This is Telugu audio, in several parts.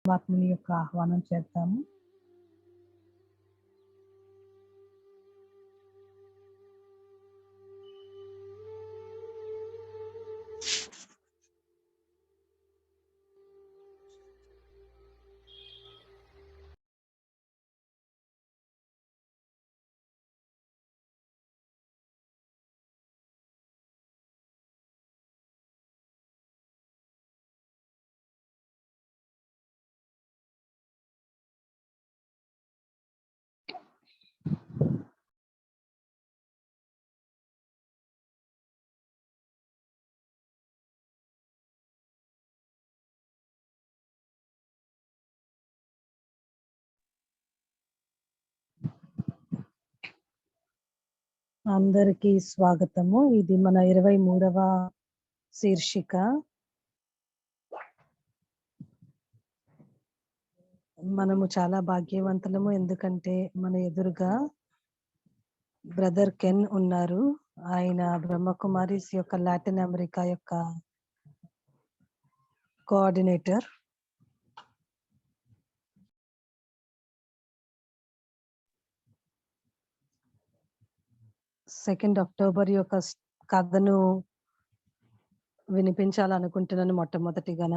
పరమాత్ముని యొక్క ఆహ్వానం చేద్దాము. అందరికీ స్వాగతము. ఇది మన 23వ శీర్షిక. మనము చాలా భాగ్యవంతులము, ఎందుకంటే మన ఎదురుగా బ్రదర్ కెన్ ఉన్నారు. ఆయన బ్రహ్మకుమారీస్ యొక్క లాటిన్ అమెరికా యొక్క కోఆర్డినేటర్. అక్టోబర్ యొక్క కథను వినిపించాలనుకుంటున్నాను. మొట్టమొదటిగాన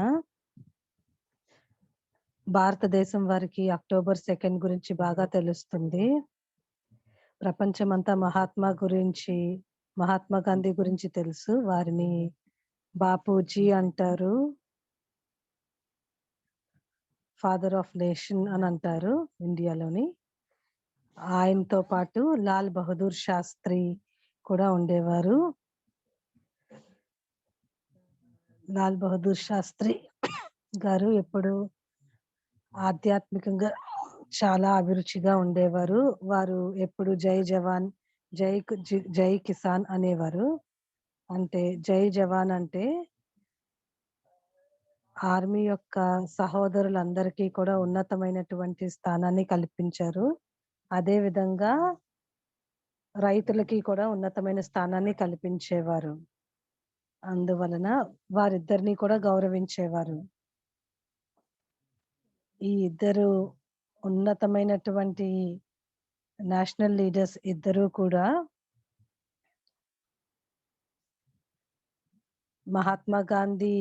భారతదేశం వారికి అక్టోబర్ 2 గురించి బాగా తెలుస్తుంది. ప్రపంచమంతా మహాత్మా గాంధీ గురించి తెలుసు. వారిని బాపూజీ అంటారు, ఫాదర్ ఆఫ్ నేషన్ అని అంటారు ఇండియాలోని. ఆయనతో పాటు లాల్ బహదూర్ శాస్త్రి కూడా ఉండేవారు. లాల్ బహదూర్ శాస్త్రి గారు ఎప్పుడు ఆధ్యాత్మికంగా చాలా అభిరుచిగా ఉండేవారు. వారు ఎప్పుడు జై జవాన్ జై కిసాన్ అనేవారు. అంటే జై జవాన్ అంటే ఆర్మీ యొక్క సహోదరులందరికీ కూడా ఉన్నతమైనటువంటి స్థానాన్ని కల్పించారు. అదే విధంగా రైతులకి కూడా ఉన్నతమైన స్థానాన్ని కల్పించేవారు. అందువలన వారిద్దరిని కూడా గౌరవించేవారు. ఈ ఇద్దరు ఉన్నతమైనటువంటి నేషనల్ లీడర్స్ ఇద్దరు కూడా మహాత్మా గాంధీ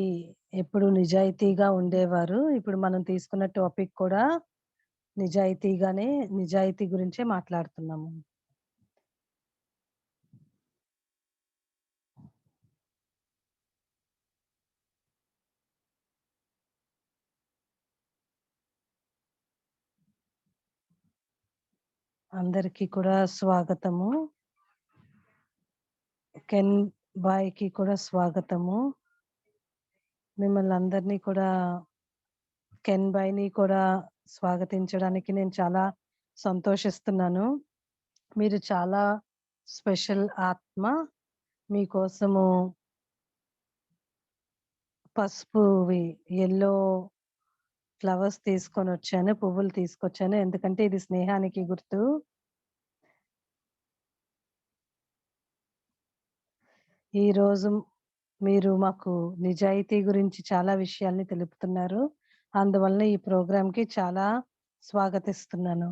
ఎప్పుడు నిజాయితీగా ఉండేవారు. ఇప్పుడు మనం తీసుకున్న టాపిక్ కూడా నిజాయితీ గురించే మాట్లాడుతున్నాము. అందరికీ కూడా స్వాగతము. కెన్ బాయ్కి కూడా స్వాగతము. మిమ్మల్ని అందరినీ కూడా కెన్ బాయ్ని కూడా స్వాగతించడానికి నేను చాలా సంతోషిస్తున్నాను. మీరు చాలా స్పెషల్ ఆత్మ. మీకోసము పసుపువి ఎల్లో ఫ్లవర్స్ తీసుకొని వచ్చాను, పువ్వులు తీసుకొచ్చాను. ఎందుకంటే ఇది స్నేహానికి గుర్తు. ఈ రోజు మీరు మాకు నిజాయితీ గురించి చాలా విషయాల్ని తెలుపుతున్నారు. అందువలన ఈ ప్రోగ్రామ్ కి చాలా స్వాగతిస్తున్నాను.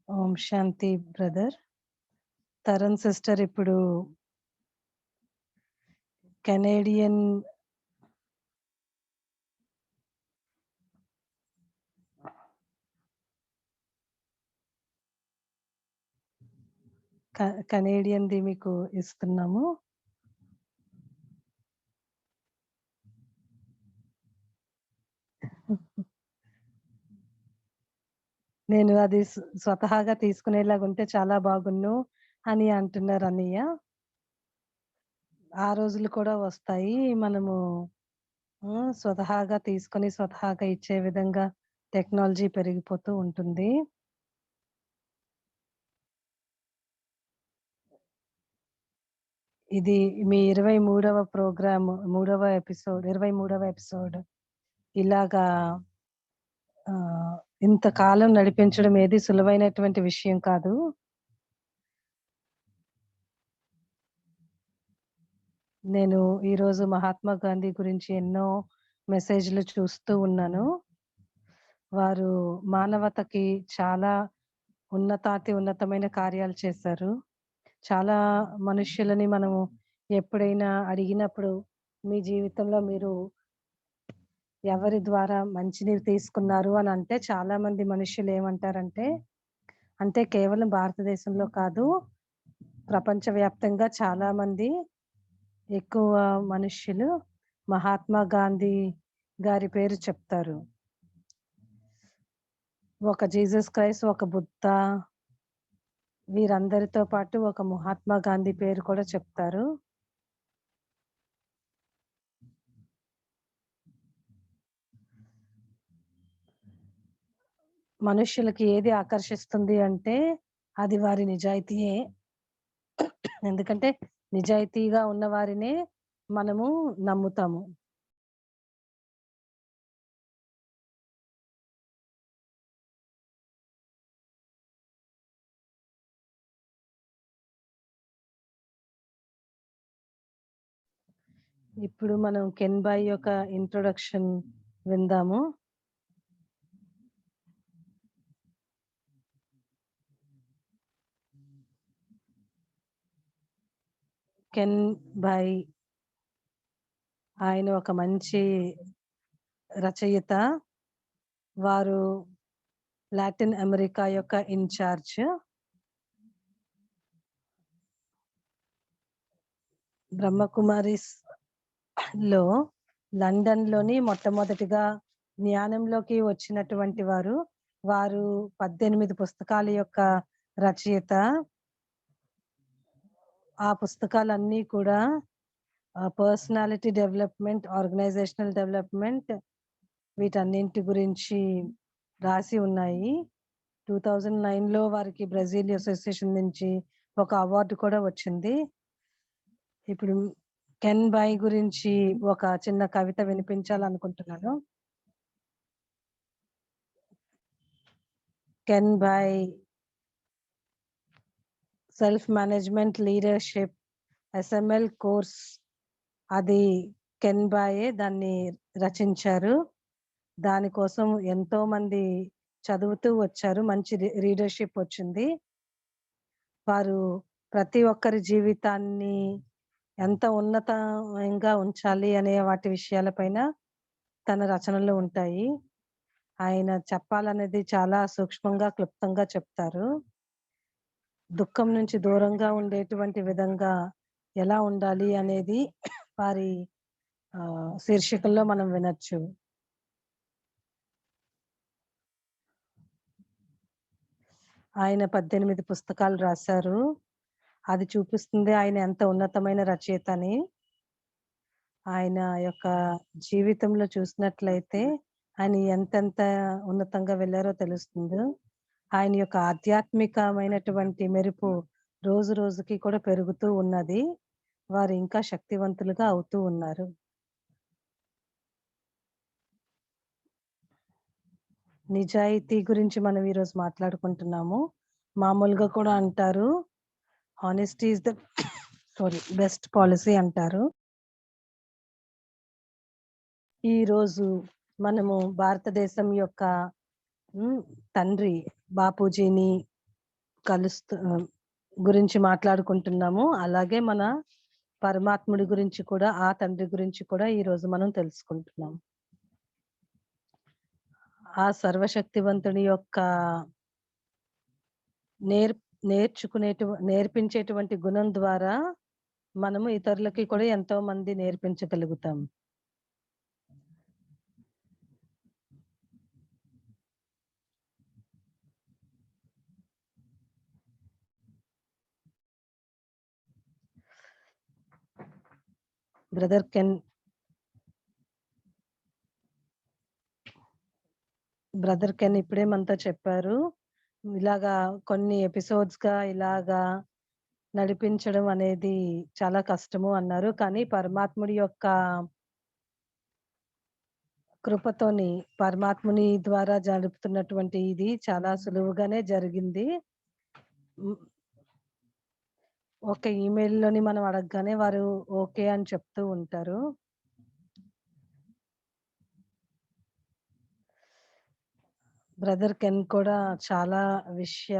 ఓం శాంతి బ్రదర్. తరుణ్ సిస్టర్ ఇప్పుడు ది మీకు ఇస్తున్నాము. నేను అది స్వతహాగా తీసుకునేలాగుంటే చాలా బాగున్ను అని అంటున్నారు అన్నయ్య. ఆ రోజులు కూడా వస్తాయి. మనము స్వతహాగా తీసుకొని స్వతహాగా ఇచ్చే విధంగా టెక్నాలజీ పెరిగిపోతూ ఉంటుంది. ఇది మీ 23వ ప్రోగ్రామ్, 23వ ఎపిసోడ్. ఇలాగా ఇంతకాలం నడిపించడం ఏది సులువైనటువంటి విషయం కాదు. నేను ఈరోజు మహాత్మా గాంధీ గురించి ఎన్నో మెసేజ్‌లు చూస్తూ ఉన్నాను. వారు మానవతకి చాలా ఉన్నతమైన కార్యాలు చేశారు. చాలా మనుష్యులని మనము ఎప్పుడైనా అడిగినప్పుడు, మీ జీవితంలో మీరు ఎవరి ద్వారా మంచిని తీసుకున్నారు అని అంటే, చాలామంది మనుష్యులు ఏమంటారంటే, అంటే కేవలం భారతదేశంలో కాదు, ప్రపంచవ్యాప్తంగా చాలామంది ఎక్కువ మనుష్యులు మహాత్మా గాంధీ గారి పేరు చెప్తారు. ఒక జీసస్ క్రైస్ట్, ఒక బుద్ధ, వీరందరితో పాటు ఒక మహాత్మా గాంధీ పేరు కూడా చెప్తారు. మనుష్యులకి ఏది ఆకర్షిస్తుంది అంటే అది వారి నిజాయితీయే. ఎందుకంటే నిజాయితీగా ఉన్న వారినే మనము నమ్ముతాము. ఇప్పుడు మనం కెన్ బాయ్ యొక్క ఇంట్రొడక్షన్ విందాము. కెన్ బాయ్ ఆయన ఒక మంచి రచయిత. వారు లాటిన్ అమెరికా యొక్క ఇన్‌చార్జ్. బ్రహ్మకుమారిస్‌లో లండన్‌లోని మొట్టమొదటిగా జ్ఞానంలోకి వచ్చినటువంటి వారు. వారు 18 పుస్తకాల యొక్క రచయిత. ఆ పుస్తకాలన్నీ కూడా పర్సనాలిటీ డెవలప్‌మెంట్, ఆర్గనైజేషనల్ డెవలప్‌మెంట్ వీటన్నింటి గురించి రాసి ఉన్నాయి. 2009లో వారికి బ్రెజిల్ అసోసియేషన్ నుంచి ఒక అవార్డు కూడా వచ్చింది. ఇప్పుడు కెన్ బాయ్ గురించి ఒక చిన్న కవిత వినిపించాలనుకుంటున్నాను. Ken Boy self management leadership SML course, అది కెన్ బాయే దాన్ని రచించారు. దానికోసం ఎంతో మంది చదువుతూ వచ్చారు. మంచి రీడర్‌షిప్ వచ్చింది. వారు ప్రతి ఒక్కరి జీవితాన్ని ఎంత ఉన్నతంగా ఉంచాలి అనే వాటి విషయాలపైన తన రచనలు ఉంటాయి. ఆయన చెప్పాలనేది చాలా సూక్ష్మంగా, క్లుప్తంగా చెప్తారు. దుఃఖం నుంచి దూరంగా ఉండేటువంటి విధంగా ఎలా ఉండాలి అనేది వారి శీర్షికల్లో మనం వినొచ్చు. ఆయన 18 పుస్తకాలు రాశారు. అది చూపిస్తుంది ఆయన ఎంత ఉన్నతమైన రచయిత అని. ఆయన యొక్క జీవితంలో చూసినట్లయితే ఆయన ఎంతెంత ఉన్నతంగా వెళ్లారో తెలుస్తుంది. ఆయన యొక్క ఆధ్యాత్మికమైనటువంటి మెరుపు రోజు రోజుకి కూడా పెరుగుతూ ఉన్నది. వారు ఇంకా శక్తివంతులుగా అవుతూ ఉన్నారు. నిజాయితీ గురించి మనం ఈరోజు మాట్లాడుకుంటున్నాము. మామూలుగా కూడా అంటారు, honesty is the best policy అంటారు. ఈరోజు మనము భారతదేశం యొక్క తండ్రి బాపూజీని గురించి మాట్లాడుకుంటున్నాము. అలాగే మన పరమాత్ముడి గురించి కూడా, ఆ తండ్రి గురించి కూడా ఈరోజు మనం తెలుసుకుంటున్నాం. ఆ సర్వశక్తివంతుని యొక్క నేర్పించేటువంటి గుణం ద్వారా మనము ఇతరులకి కూడా ఎంతో మంది నేర్పించగలుగుతాం. బ్రదర్ కెన్ ఇప్పుడే మనతో చెప్పారు. ఇలాగా కొన్ని ఎపిసోడ్స్‌గా ఇలాగా నడిపించడం అనేది చాలా కష్టము అన్నారు. కానీ పరమాత్ముడి యొక్క కృపతోని, పరమాత్ముని ద్వారా జరుపుతున్నటువంటి ఇది చాలా సులువుగానే జరిగింది. ఒక ఈమెయిల్‌లోని మనం అడగగానే వారు ఓకే అని చెప్తూ ఉంటారు. బ్రదర్ కెన్ కూడా చాలా విషయ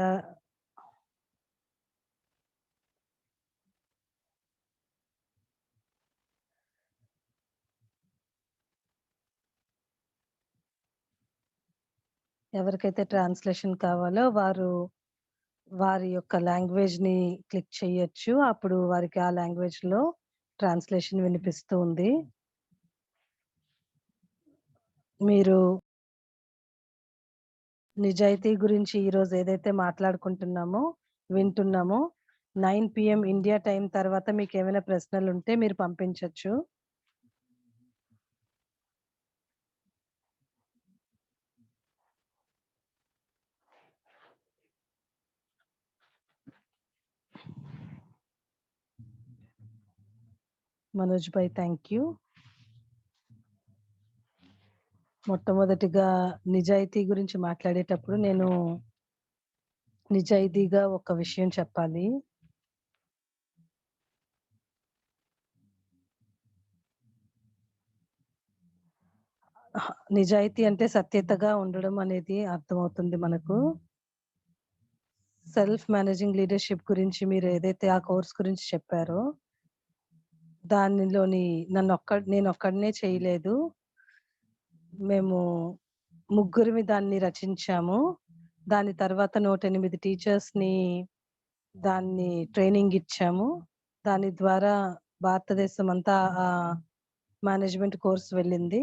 ఎవరికైతే ట్రాన్స్‌లేషన్ కావాలో వారు వారి యొక్క లాంగ్వేజ్‌ని క్లిక్ చేయొచ్చు. అప్పుడు వారికి ఆ లాంగ్వేజ్‌లో ట్రాన్స్‌లేషన్ వినిపిస్తూ ఉంది. మీరు నిజాయితీ గురించి ఈరోజు ఏదైతే మాట్లాడుకుంటున్నామో, వింటున్నామో 9 పీఎం ఇండియా టైమ్ తర్వాత మీకేమైనా ప్రశ్నలుంటే మీరు పంపించొచ్చు. మనోజ్ భాయ్ థాంక్ యూ. మొట్టమొదటిగా నిజాయితీ గురించి మాట్లాడేటప్పుడు నేను నిజాయితీగా ఒక విషయం చెప్పాలి. నిజాయితీ అంటే సత్యతగా ఉండడం అనేది అర్థమవుతుంది మనకు. సెల్ఫ్ మేనేజింగ్ లీడర్‌షిప్ గురించి మీరు ఏదైతే ఆ కోర్స్ గురించి చెప్పారో, దానిలోని నేనొక్కడినే చేయలేదు. మేము ముగ్గురిమి దాన్ని రచించాము. దాని తర్వాత 108 టీచర్స్‌ని దాన్ని ట్రైనింగ్ ఇచ్చాము. దాని ద్వారా భారతదేశమంతా మేనేజ్‌మెంట్ కోర్స్ వెళ్ళింది.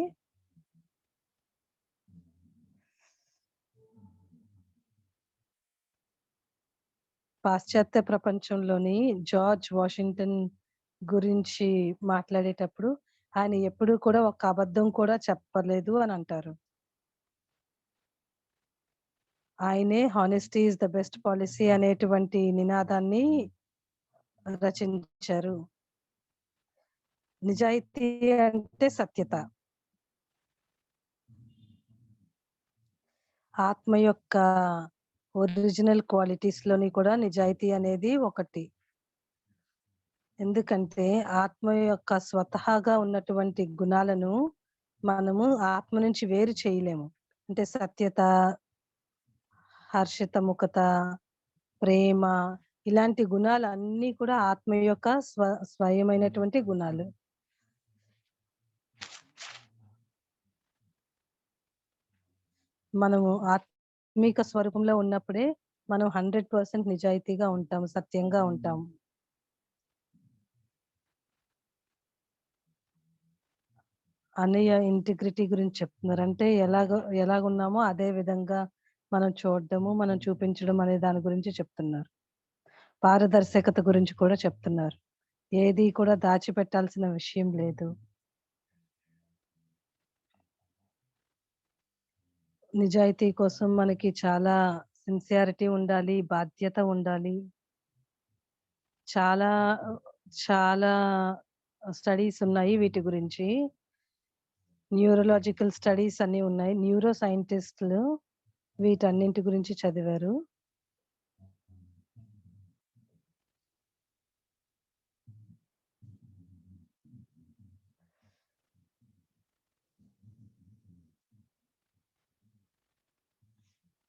పాశ్చాత్య ప్రపంచంలోని జార్జ్ వాషింగ్టన్ గురించి మాట్లాడేటప్పుడు ఆయన ఎప్పుడూ కూడా ఒక్క అబద్ధం కూడా చెప్పలేదు అని అంటారు. ఆయనే honesty is the best policy అనేటువంటి నినాదాన్ని రచించారు. నిజాయితీ అంటే సత్యత. ఆత్మ యొక్క ఒరిజినల్ క్వాలిటీస్‌లోని కూడా నిజాయితీ అనేది ఒకటి. ఎందుకంటే ఆత్మ యొక్క స్వతహాగా ఉన్నటువంటి గుణాలను మనము ఆత్మ నుంచి వేరు చేయలేము. అంటే సత్యత, హర్షితముఖత, ప్రేమ ఇలాంటి గుణాలన్నీ కూడా ఆత్మ యొక్క స్వయమైనటువంటి గుణాలు. మనము ఆత్మిక స్వరూపంలో ఉన్నప్పుడే మనం 100% నిజాయితీగా ఉంటాము. సత్యంగా ఉంటాము. అన్నయ్య ఇంటిగ్రిటీ గురించి చెప్తున్నారు. అంటే ఎలాగున్నామో అదే విధంగా మనం చూడడము, మనం చూపించడం అనే దాని గురించి చెప్తున్నారు. పారదర్శకత గురించి కూడా చెప్తున్నారు. ఏది కూడా దాచిపెట్టాల్సిన విషయం లేదు. నిజాయితీ కోసం మనకి చాలా సిన్సియారిటీ ఉండాలి, బాధ్యత ఉండాలి. చాలా చాలా స్టడీస్ ఉన్నాయి వీటి గురించి. న్యూరోలాజికల్ స్టడీస్ అన్నీ ఉన్నాయి. న్యూరో సైంటిస్ట్‌లు వీటన్నింటి గురించి చదివారు.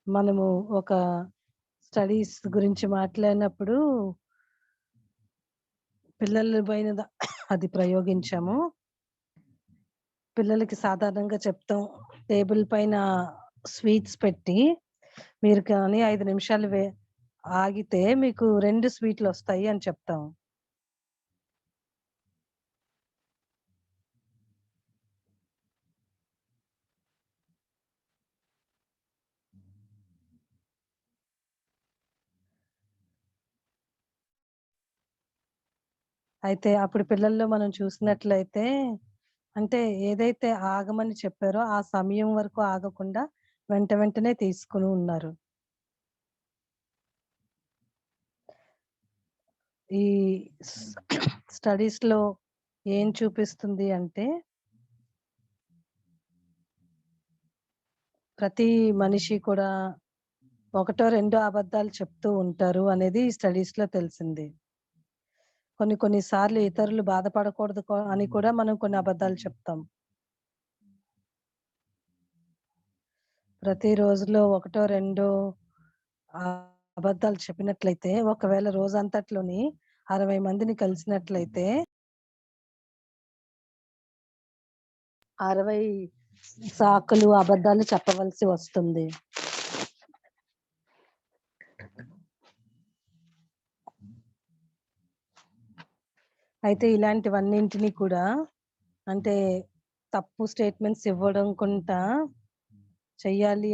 మనము ఒక స్టడీస్ గురించి మాట్లాడినప్పుడు పిల్లల పైన అది ప్రయోగించాము. పిల్లలకి సాధారణంగా చెప్తాం. టేబుల్ పైన స్వీట్స్ పెట్టి మీరు కానీ 5 నిమిషాలు ఆగితే మీకు 2 స్వీట్‌లొస్తాయి అని చెప్తాం. అయితే అప్పుడు పిల్లల్లో మనం చూసినట్లయితే అంటే ఏదైతే ఆగమని చెప్పారో ఆ సమయం వరకు ఆగకుండా వెంటనే తీసుకొని ఉన్నారు. ఈ స్టడీస్‌లో ఏం చూపిస్తుంది అంటే ప్రతి మనిషి కూడా ఒకటో, రెండో అబద్ధాలు చెప్తూ ఉంటారు అనేది ఈ స్టడీస్‌లో తెలిసింది. కొన్ని సార్లు ఇతరులు బాధపడకూడదు అని కూడా మనం కొన్ని అబద్ధాలు చెప్తాం. ప్రతి రోజులో ఒకటో, రెండో అబద్ధాలు చెప్పినట్లయితే, ఒకవేళ రోజంతట్లోని 60 మందిని కలిసినట్లయితే 60 సాకులు, అబద్ధాలు చెప్పవలసి వస్తుంది. అయితే ఇలాంటివన్నింటిని కూడా అంటే తప్పు స్టేట్మెంట్స్ ఇవ్వడం చెయ్యాలి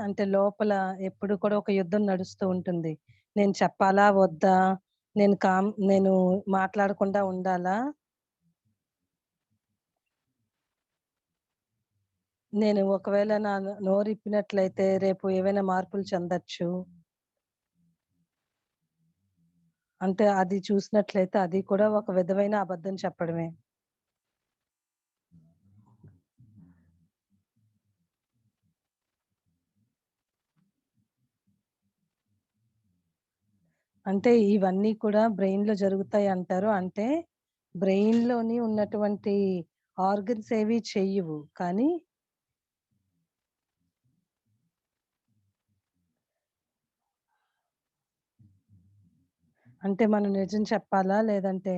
అంటే లోపల ఎప్పుడు కూడా ఒక యుద్ధం నడుస్తూ ఉంటుంది. నేను చెప్పాలా? వద్దా? నేను మాట్లాడకుండా ఉండాలా? నేను ఒకవేళ నా నోరిప్పినట్లయితే రేపు ఏవైనా మార్పులు చెందొచ్చు. అంటే అది చూసినట్లయితే అది కూడా ఒక విధమైన అబద్ధం చెప్పడమే. అంటే ఇవన్నీ కూడా బ్రెయిన్‌లో జరుగుతాయంటారు. అంటే బ్రెయిన్‌లోని ఉన్నటువంటి ఆర్గన్స్ ఏవి చెయ్యవు. కానీ అంటే మనం నిజం చెప్పాలా? లేదంటే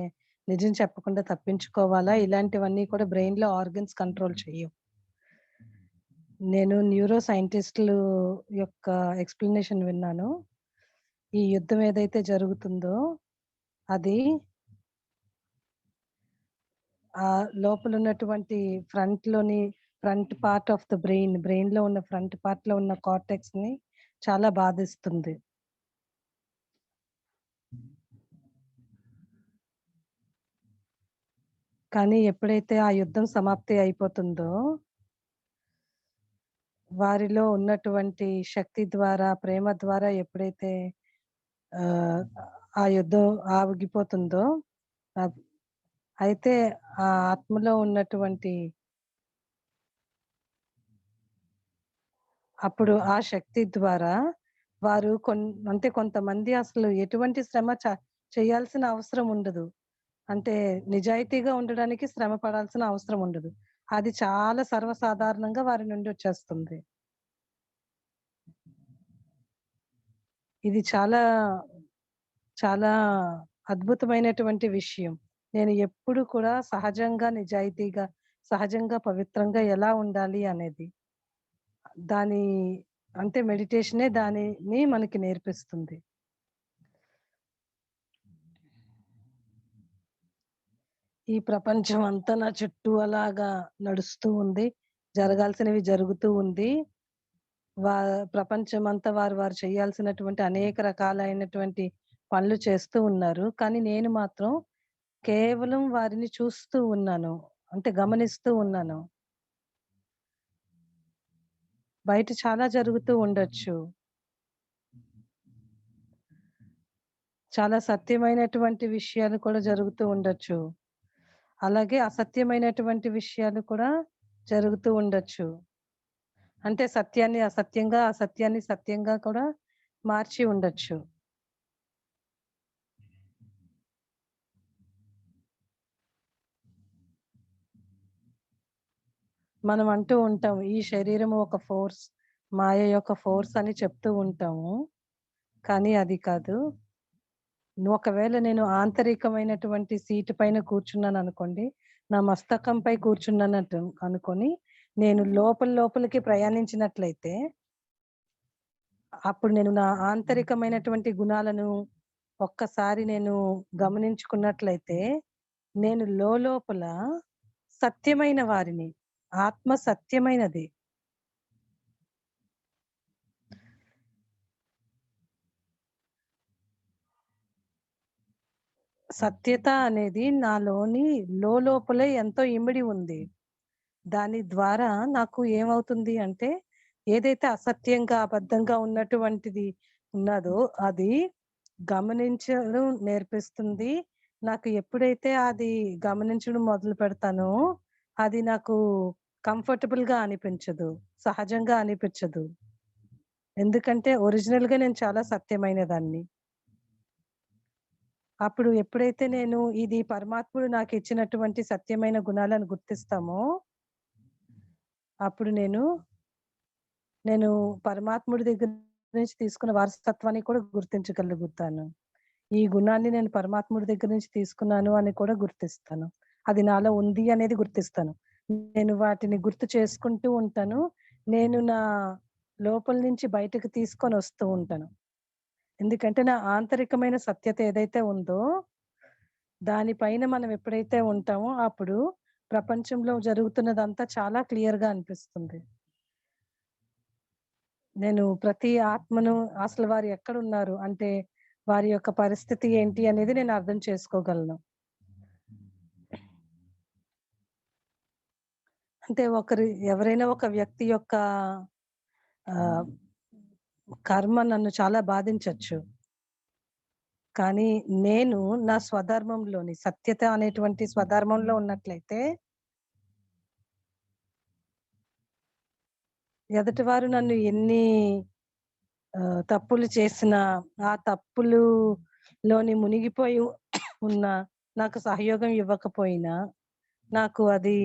నిజం చెప్పకుండా తప్పించుకోవాలా? ఇలాంటివన్నీ కూడా బ్రెయిన్‌లో ఆర్గన్స్ కంట్రోల్ చెయ్యవు. నేను న్యూరో సైంటిస్ట్‌లు యొక్క ఎక్స్‌ప్లనేషన్ విన్నాను. ఈ యుద్ధం ఏదైతే జరుగుతుందో అది లోపలున్నటువంటి ఫ్రంట్ పార్ట్ ఆఫ్ ద బ్రెయిన్‌లో ఉన్న ఫ్రంట్ పార్ట్‌లో ఉన్న కార్టెక్స్‌ని చాలా బాధిస్తుంది. కానీ ఎప్పుడైతే ఆ యుద్ధం సమాప్తి అయిపోతుందో, వారిలో ఉన్నటువంటి శక్తి ద్వారా, ప్రేమ ద్వారా ఎప్పుడైతే ఆహ్, ఆ యుద్ధం ఆగిపోతుందో, అప్ అయితే ఆ ఆత్మలో ఉన్నటువంటి అప్పుడు ఆ శక్తి ద్వారా వారు అంటే కొంతమంది అసలు ఎటువంటి శ్రమ చేయాల్సిన అవసరం ఉండదు. అంటే నిజాయితీగా ఉండడానికి శ్రమ పడాల్సిన అవసరం ఉండదు. అది చాలా సర్వసాధారణంగా వారి నుండి వచ్చేస్తుంది. ఇది చాలా, చాలా అద్భుతమైనటువంటి విషయం. నేను ఎప్పుడు కూడా సహజంగా, నిజాయితీగా, సహజంగా, పవిత్రంగా ఎలా ఉండాలి అనేది. దాని అంటే మెడిటేషనే దానిని మనకి నేర్పిస్తుంది. ఈ ప్రపంచం అంతా నా చుట్టూ అలాగా నడుస్తూ ఉంది. జరగాల్సినవి జరుగుతూ ఉంది. వా ప్రపంచమంతా వారు చేయాల్సినటువంటి అనేక రకాలైనటువంటి పనులు చేస్తూ ఉన్నారు. కానీ నేను మాత్రం కేవలం వారిని చూస్తూ ఉన్నాను. అంటే గమనిస్తూ ఉన్నాను. బయట చాలా జరుగుతూ ఉండొచ్చు. చాలా సత్యమైనటువంటి విషయాలు కూడా జరుగుతూ ఉండొచ్చు. అలాగే అసత్యమైనటువంటి విషయాలు కూడా జరుగుతూ ఉండొచ్చు. అంటే సత్యాన్ని అసత్యంగా, అసత్యాన్ని సత్యంగా కూడా మార్చి ఉండొచ్చు. మనం అంటూ ఉంటాం. ఈ శరీరం ఒక ఫోర్స్, మాయ యొక్క ఫోర్స్ అని చెప్తూ ఉంటాము. కానీ అది కాదు. ఒకవేళ నేను ఆంతరికమైనటువంటి సీటు పైన కూర్చున్నాననుకోండి, నా మస్తకంపై కూర్చున్నానట్టు అనుకోని, నేను లోపలికి ప్రయాణించినట్లయితే, అప్పుడు నేను నా ఆంతరికమైనటువంటి గుణాలను ఒక్కసారి నేను గమనించుకున్నట్లయితే, నేను లోలోపల సత్యమైన వారిని. ఆత్మ సత్యమైనది. సత్యత అనేది నాలోని లోలోపలే ఎంతో ఇమిడి ఉంది. దాని ద్వారా నాకు ఏమవుతుంది అంటే, ఏదైతే అసత్యంగా, అబద్ధంగా ఉన్నటువంటిది ఉన్నదో అది గమనించడం నేర్పిస్తుంది. నాకు ఎప్పుడైతే అది గమనించడం మొదలు పెడతానో, అది నాకు కంఫర్టబుల్‌గా అనిపించదు. సహజంగా అనిపించదు. ఎందుకంటే ఒరిజినల్‌గా నేను చాలా సత్యమైన దాన్ని. అప్పుడు ఎప్పుడైతే నేను ఇది పరమాత్ముడు నాకిచ్చినటువంటి సత్యమైన గుణాలను గుర్తిస్తామో, అప్పుడు నేను పరమాత్ముడి దగ్గర నుంచి తీసుకున్న వారసత్వాన్ని కూడా గుర్తించగలుగుతాను. ఈ గుణాన్ని నేను పరమాత్ముడి దగ్గర నుంచి తీసుకున్నాను అని కూడా గుర్తిస్తాను. అది నాలో ఉంది అనేది గుర్తిస్తాను. నేను వాటిని గుర్తు చేసుకుంటూ ఉంటాను. నేను నా లోపల నుంచి బయటకు తీసుకొనొస్తూ ఉంటాను. ఎందుకంటే నా ఆంతరికమైన సత్యత ఏదైతే ఉందో, దానిపైన మనం ఎప్పుడైతే ఉంటామో అప్పుడు ప్రపంచంలో జరుగుతున్నదంతా చాలా క్లియర్‌గా అనిపిస్తుంది. నేను ప్రతి ఆత్మను అసలు వారు ఎక్కడున్నారు? అంటే వారి యొక్క పరిస్థితి ఏంటి అనేది నేను అర్థం చేసుకోగలను. అంటే ఎవరైనా ఒక వ్యక్తి యొక్క ఆహ్, కర్మ నన్ను చాలా బాధించొచ్చు. కానీ నేను నా స్వధర్మంలోని సత్యత అనేటువంటి స్వధర్మంలో ఉన్నట్లయితే, ఎదుటివారు నన్ను ఎన్ని తప్పులు చేసినా, ఆ తప్పులులోని మునిగిపోయి ఉన్నా, నాకు సహయోగం ఇవ్వకపోయినా, నాకు అది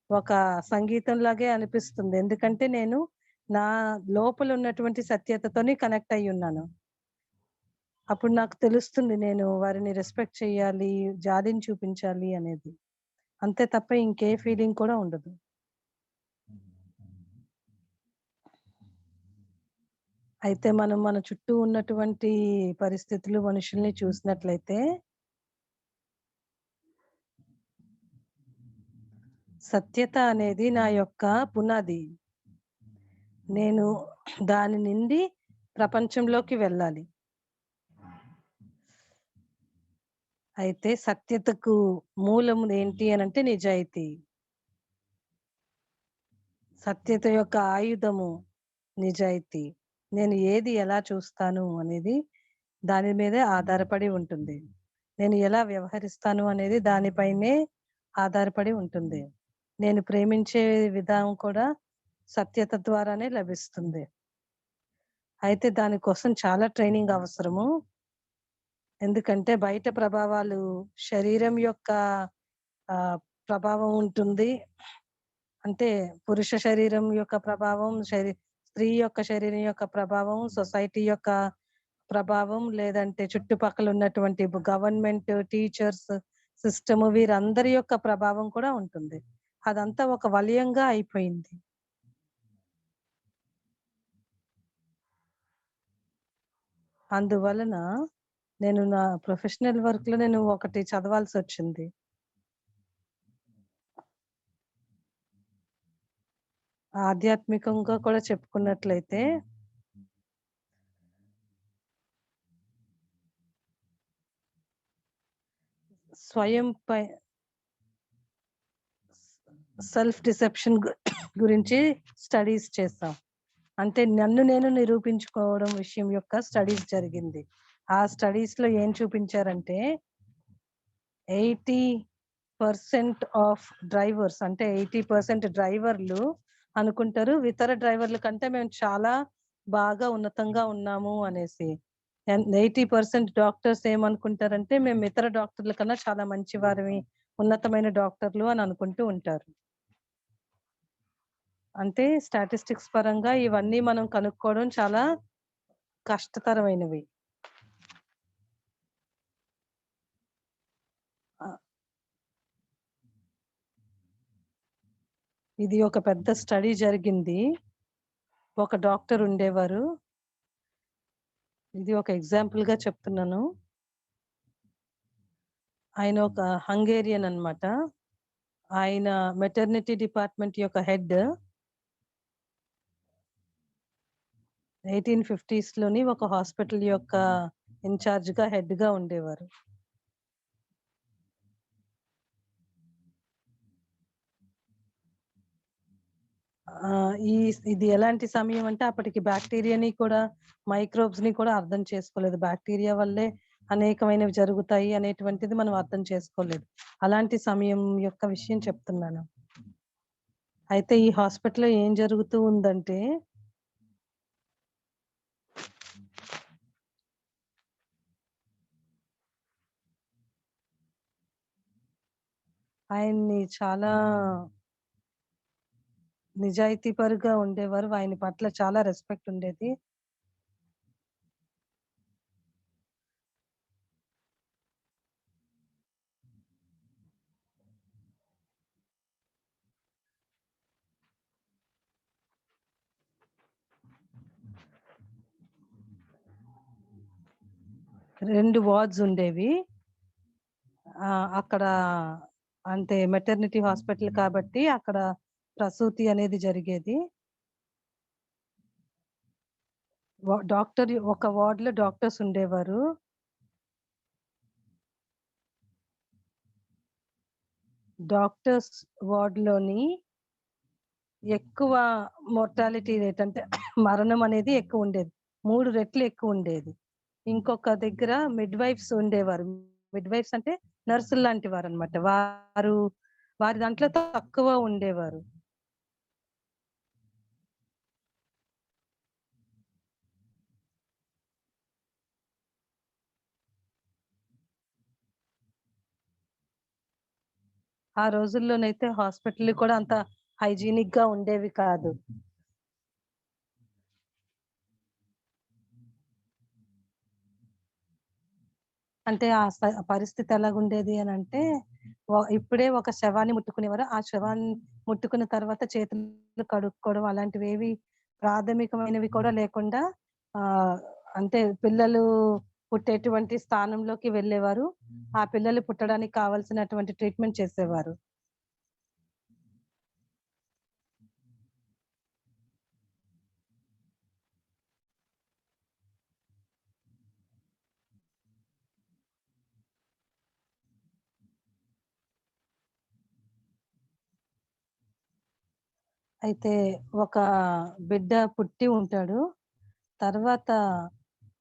ఒక సంగీతంలాగే అనిపిస్తుంది. ఎందుకంటే నేను నా లోపల ఉన్నటువంటి సత్యతతోని కనెక్ట్ అయ్యున్నాను. అప్పుడు నాకు తెలుస్తుంది నేను వారిని రెస్పెక్ట్ చేయాలి, జాలిని చూపించాలి అనేది. అంతే తప్ప ఇంకే ఫీలింగ్ కూడా ఉండదు. అయితే మనం మన చుట్టూ ఉన్నటువంటి పరిస్థితులు, మనుషుల్ని చూసినట్లయితే సత్యత అనేది నా యొక్క పునాది. నేను దాని నుండి ప్రపంచంలోకి వెళ్ళాలి. అయితే సత్యతకు మూలం ఏంటి అనంటే నిజాయితీ. సత్యత యొక్క ఆయుధము నిజాయితీ. నేను ఏది ఎలా చూస్తాను అనేది దాని మీదే ఆధారపడి ఉంటుంది. నేను ఎలా వ్యవహరిస్తాను అనేది దానిపైనే ఆధారపడి ఉంటుంది. నేను ప్రేమించే విధానం కూడా సత్యత ద్వారానే లభిస్తుంది. అయితే దానికోసం చాలా ట్రైనింగ్ అవసరము. ఎందుకంటే బయట ప్రభావాలు శరీరం యొక్క ఆహ్, ప్రభావం ఉంటుంది. అంటే పురుష శరీరం యొక్క ప్రభావం, స్త్రీ యొక్క శరీరం యొక్క ప్రభావం, సొసైటీ యొక్క ప్రభావం, లేదంటే చుట్టుపక్కల ఉన్నటువంటి గవర్నమెంట్, టీచర్స్, సిస్టమ్ వీరందరి యొక్క ప్రభావం కూడా ఉంటుంది. అదంతా ఒక వలయంగా అయిపోయింది. అందువలన నేను నా ప్రొఫెషనల్ వర్క్‌లో నేను ఒకటి చదవాల్సొచ్చింది. ఆధ్యాత్మికంగా కూడా చెప్పుకున్నట్లయితే స్వయం పై సెల్ఫ్ డిసెప్షన్ గురించి స్టడీస్ చేస్తాం. అంటే నన్ను నేను నిరూపించుకోవడం విషయం యొక్క స్టడీస్ జరిగింది. ఆ స్టడీస్‌లో ఏం చూపించారంటే 80% ఆఫ్ డ్రైవర్స్ అంటే 80% డ్రైవర్లు అనుకుంటారు ఇతర డ్రైవర్ల కంటే మేము చాలా బాగా ఉన్నతంగా ఉన్నాము అనేసి. 80% డాక్టర్స్ ఏమనుకుంటారంటే మేము ఇతర డాక్టర్ల కన్నా చాలా మంచివారిమి, ఉన్నతమైన డాక్టర్లు అని అనుకుంటూ ఉంటారు. అంటే స్టాటిస్టిక్స్ పరంగా ఇవన్నీ మనం కనుక్కోవడం చాలా కష్టతరమైనవి. ఆహ్, ఇది ఒక పెద్ద స్టడీ జరిగింది. ఒక డాక్టర్ ఉండేవారు. ఇది ఒక ఎగ్జాంపుల్‌గా చెప్తున్నాను. ఆయన ఒక హంగేరియన్ అన్నమాట. ఆయన మెటర్నిటీ డిపార్ట్‌మెంట్ యొక్క హెడ్. 1850స్‌లోని ఒక హాస్పిటల్ యొక్క ఇన్‌చార్జ్‌గా, హెడ్‌గా ఉండేవారు. ఇది ఎలాంటి సమయం అంటే అప్పటికి బాక్టీరియాని కూడా, మైక్రోబ్స్‌ని కూడా అర్థం చేసుకోలేదు. బాక్టీరియా వల్లే అనేకమైనవి జరుగుతాయి అనేటువంటిది మనం అర్థం చేసుకోలేదు. అలాంటి సమయం యొక్క విషయం చెప్తున్నాను. అయితే ఈ హాస్పిటల్‌లో ఏం జరుగుతూ ఉందంటే ఆయన్ని చాలా నిజాయితీపరుగా ఉండేవారు. ఆయన పట్ల చాలా రెస్పెక్ట్ ఉండేది. 2 వార్డ్స్ ఉండేవి. అక్కడ అంటే మెటర్నిటీ హాస్పిటల్ కాబట్టి అక్కడ ప్రసూతి అనేది జరిగేది. ఒక వార్డ్‌లో డాక్టర్స్ ఉండేవారు. డాక్టర్స్ వార్డ్‌లోని ఎక్కువ మోర్టాలిటీ రేట్ అంటే మరణం అనేది ఎక్కువుండేది. 3 రెట్లు ఎక్కువుండేది. ఇంకొక దగ్గర మిడ్‌వైఫ్స్ ఉండేవారు. మిడ్‌వైఫ్స్ అంటే నర్సుల్లాంటి వారనమాట. వారి దాంట్లో తక్కువ ఉండేవారు. ఆ రోజుల్లోనైతే హాస్పిటల్‌లు కూడా అంత హైజీనిక్‌గా ఉండేవి కాదు. అంటే పరిస్థితి ఎలాగుండేది అనంటే, ఇప్పుడే ఒక శవాన్ని ముట్టుకునేవారు. ఆ శవాన్ని ముట్టుకున్న తర్వాత చేతులు కడుక్కోవడం అలాంటివేవి ప్రాథమికమైనవి కూడా లేకుండా ఆహ్, అంటే పిల్లలు పుట్టేటువంటి స్థానంలోకి వెళ్ళేవారు. ఆ పిల్లలు పుట్టడానికి కావాల్సినటువంటి ట్రీట్‌మెంట్ చేసేవారు. అయితే ఒక బిడ్డ పుట్టి ఉంటాడు. తర్వాత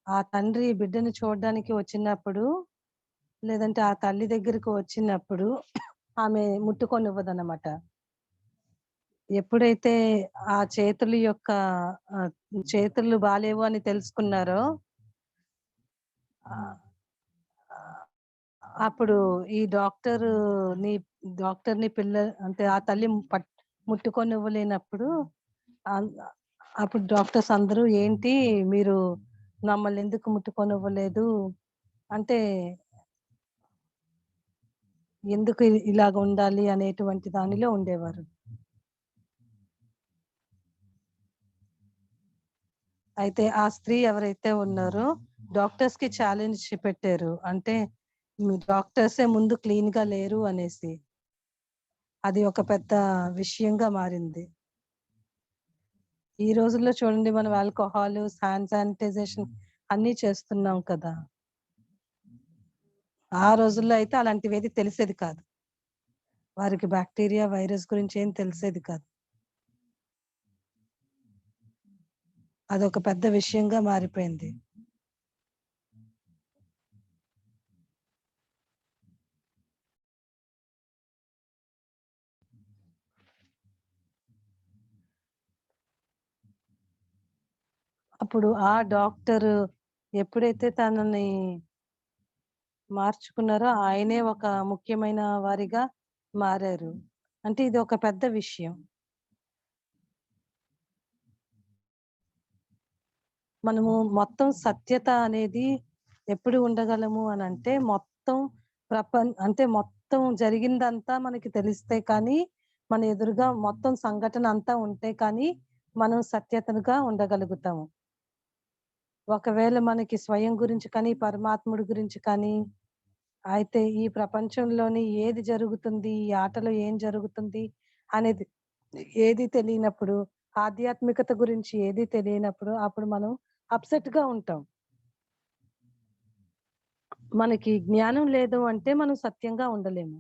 ఆ తండ్రి బిడ్డని చూడడానికి వచ్చినప్పుడు, లేదంటే ఆ తల్లి దగ్గరికి వచ్చినప్పుడు ఆమె ముట్టుకోనివ్వదన్నమాట. ఎప్పుడైతే ఆ చేతులు యొక్క ఆహ్, చేతులు బాలేవు అని తెలుసుకున్నారో ఆహ్, అప్పుడు ఈ డాక్టరుని డాక్టర్‌ని అంటే ఆ తల్లి ముట్టుకోనివ్వలేనప్పుడు అన్ అప్పుడు డాక్టర్స్ అందరూ "ఏంటి మీరు మమ్మల్ని ఎందుకు ముట్టుకోనివ్వలేదు?" అంటే ఎందుకు ఇలాగ ఉండాలి అనేటువంటి దానిలో ఉండేవారు. అయితే ఆ స్త్రీ ఎవరైతే ఉన్నారో డాక్టర్స్‌కి ఛాలెంజ్ పెట్టారు. అంటే డాక్టర్సే ముందు క్లీన్‌గా లేరు అనేసి. అది ఒక పెద్ద విషయంగా మారింది. ఈ రోజుల్లో చూడండి మనం ఆల్కహాలు, హ్యాండ్ శానిటైజేషన్ అన్నీ చేస్తున్నాం కదా! ఆ రోజుల్లో అయితే అలాంటివేది తెలిసేది కాదు. వారికి బాక్టీరియా, వైరస్ గురించి ఏం తెలిసేది కాదు. అదొక పెద్ద విషయంగా మారిపోయింది. అప్పుడు ఆ డాక్టరు ఎప్పుడైతే తనని మార్చుకున్నారో ఆయనే ఒక ముఖ్యమైన వారిగా మారారు. అంటే ఇది ఒక పెద్ద విషయం. మనము మొత్తం సత్యత అనేది ఎప్పుడు ఉండగలము అనంటే మొత్తం అంటే మొత్తం జరిగిందంతా మనకి తెలిస్తే కానీ, మన ఎదురుగా మొత్తం సంఘటన అంతా ఉంటే కానీ, మనం సత్యతగా ఉండగలుగుతాము. ఒకవేళ మనకి స్వయం గురించి కానీ, పరమాత్ముడి గురించి కానీ, అయితే ఈ ప్రపంచంలోని ఏది జరుగుతుంది, ఈ ఆటలో ఏం జరుగుతుంది అనేది ఏది తెలియనప్పుడు, ఆధ్యాత్మికత గురించి ఏది తెలియనప్పుడు, అప్పుడు మనం అప్‌సెట్‌గా ఉంటాం. మనకి జ్ఞానం లేదు అంటే మనం సత్యంగా ఉండలేము.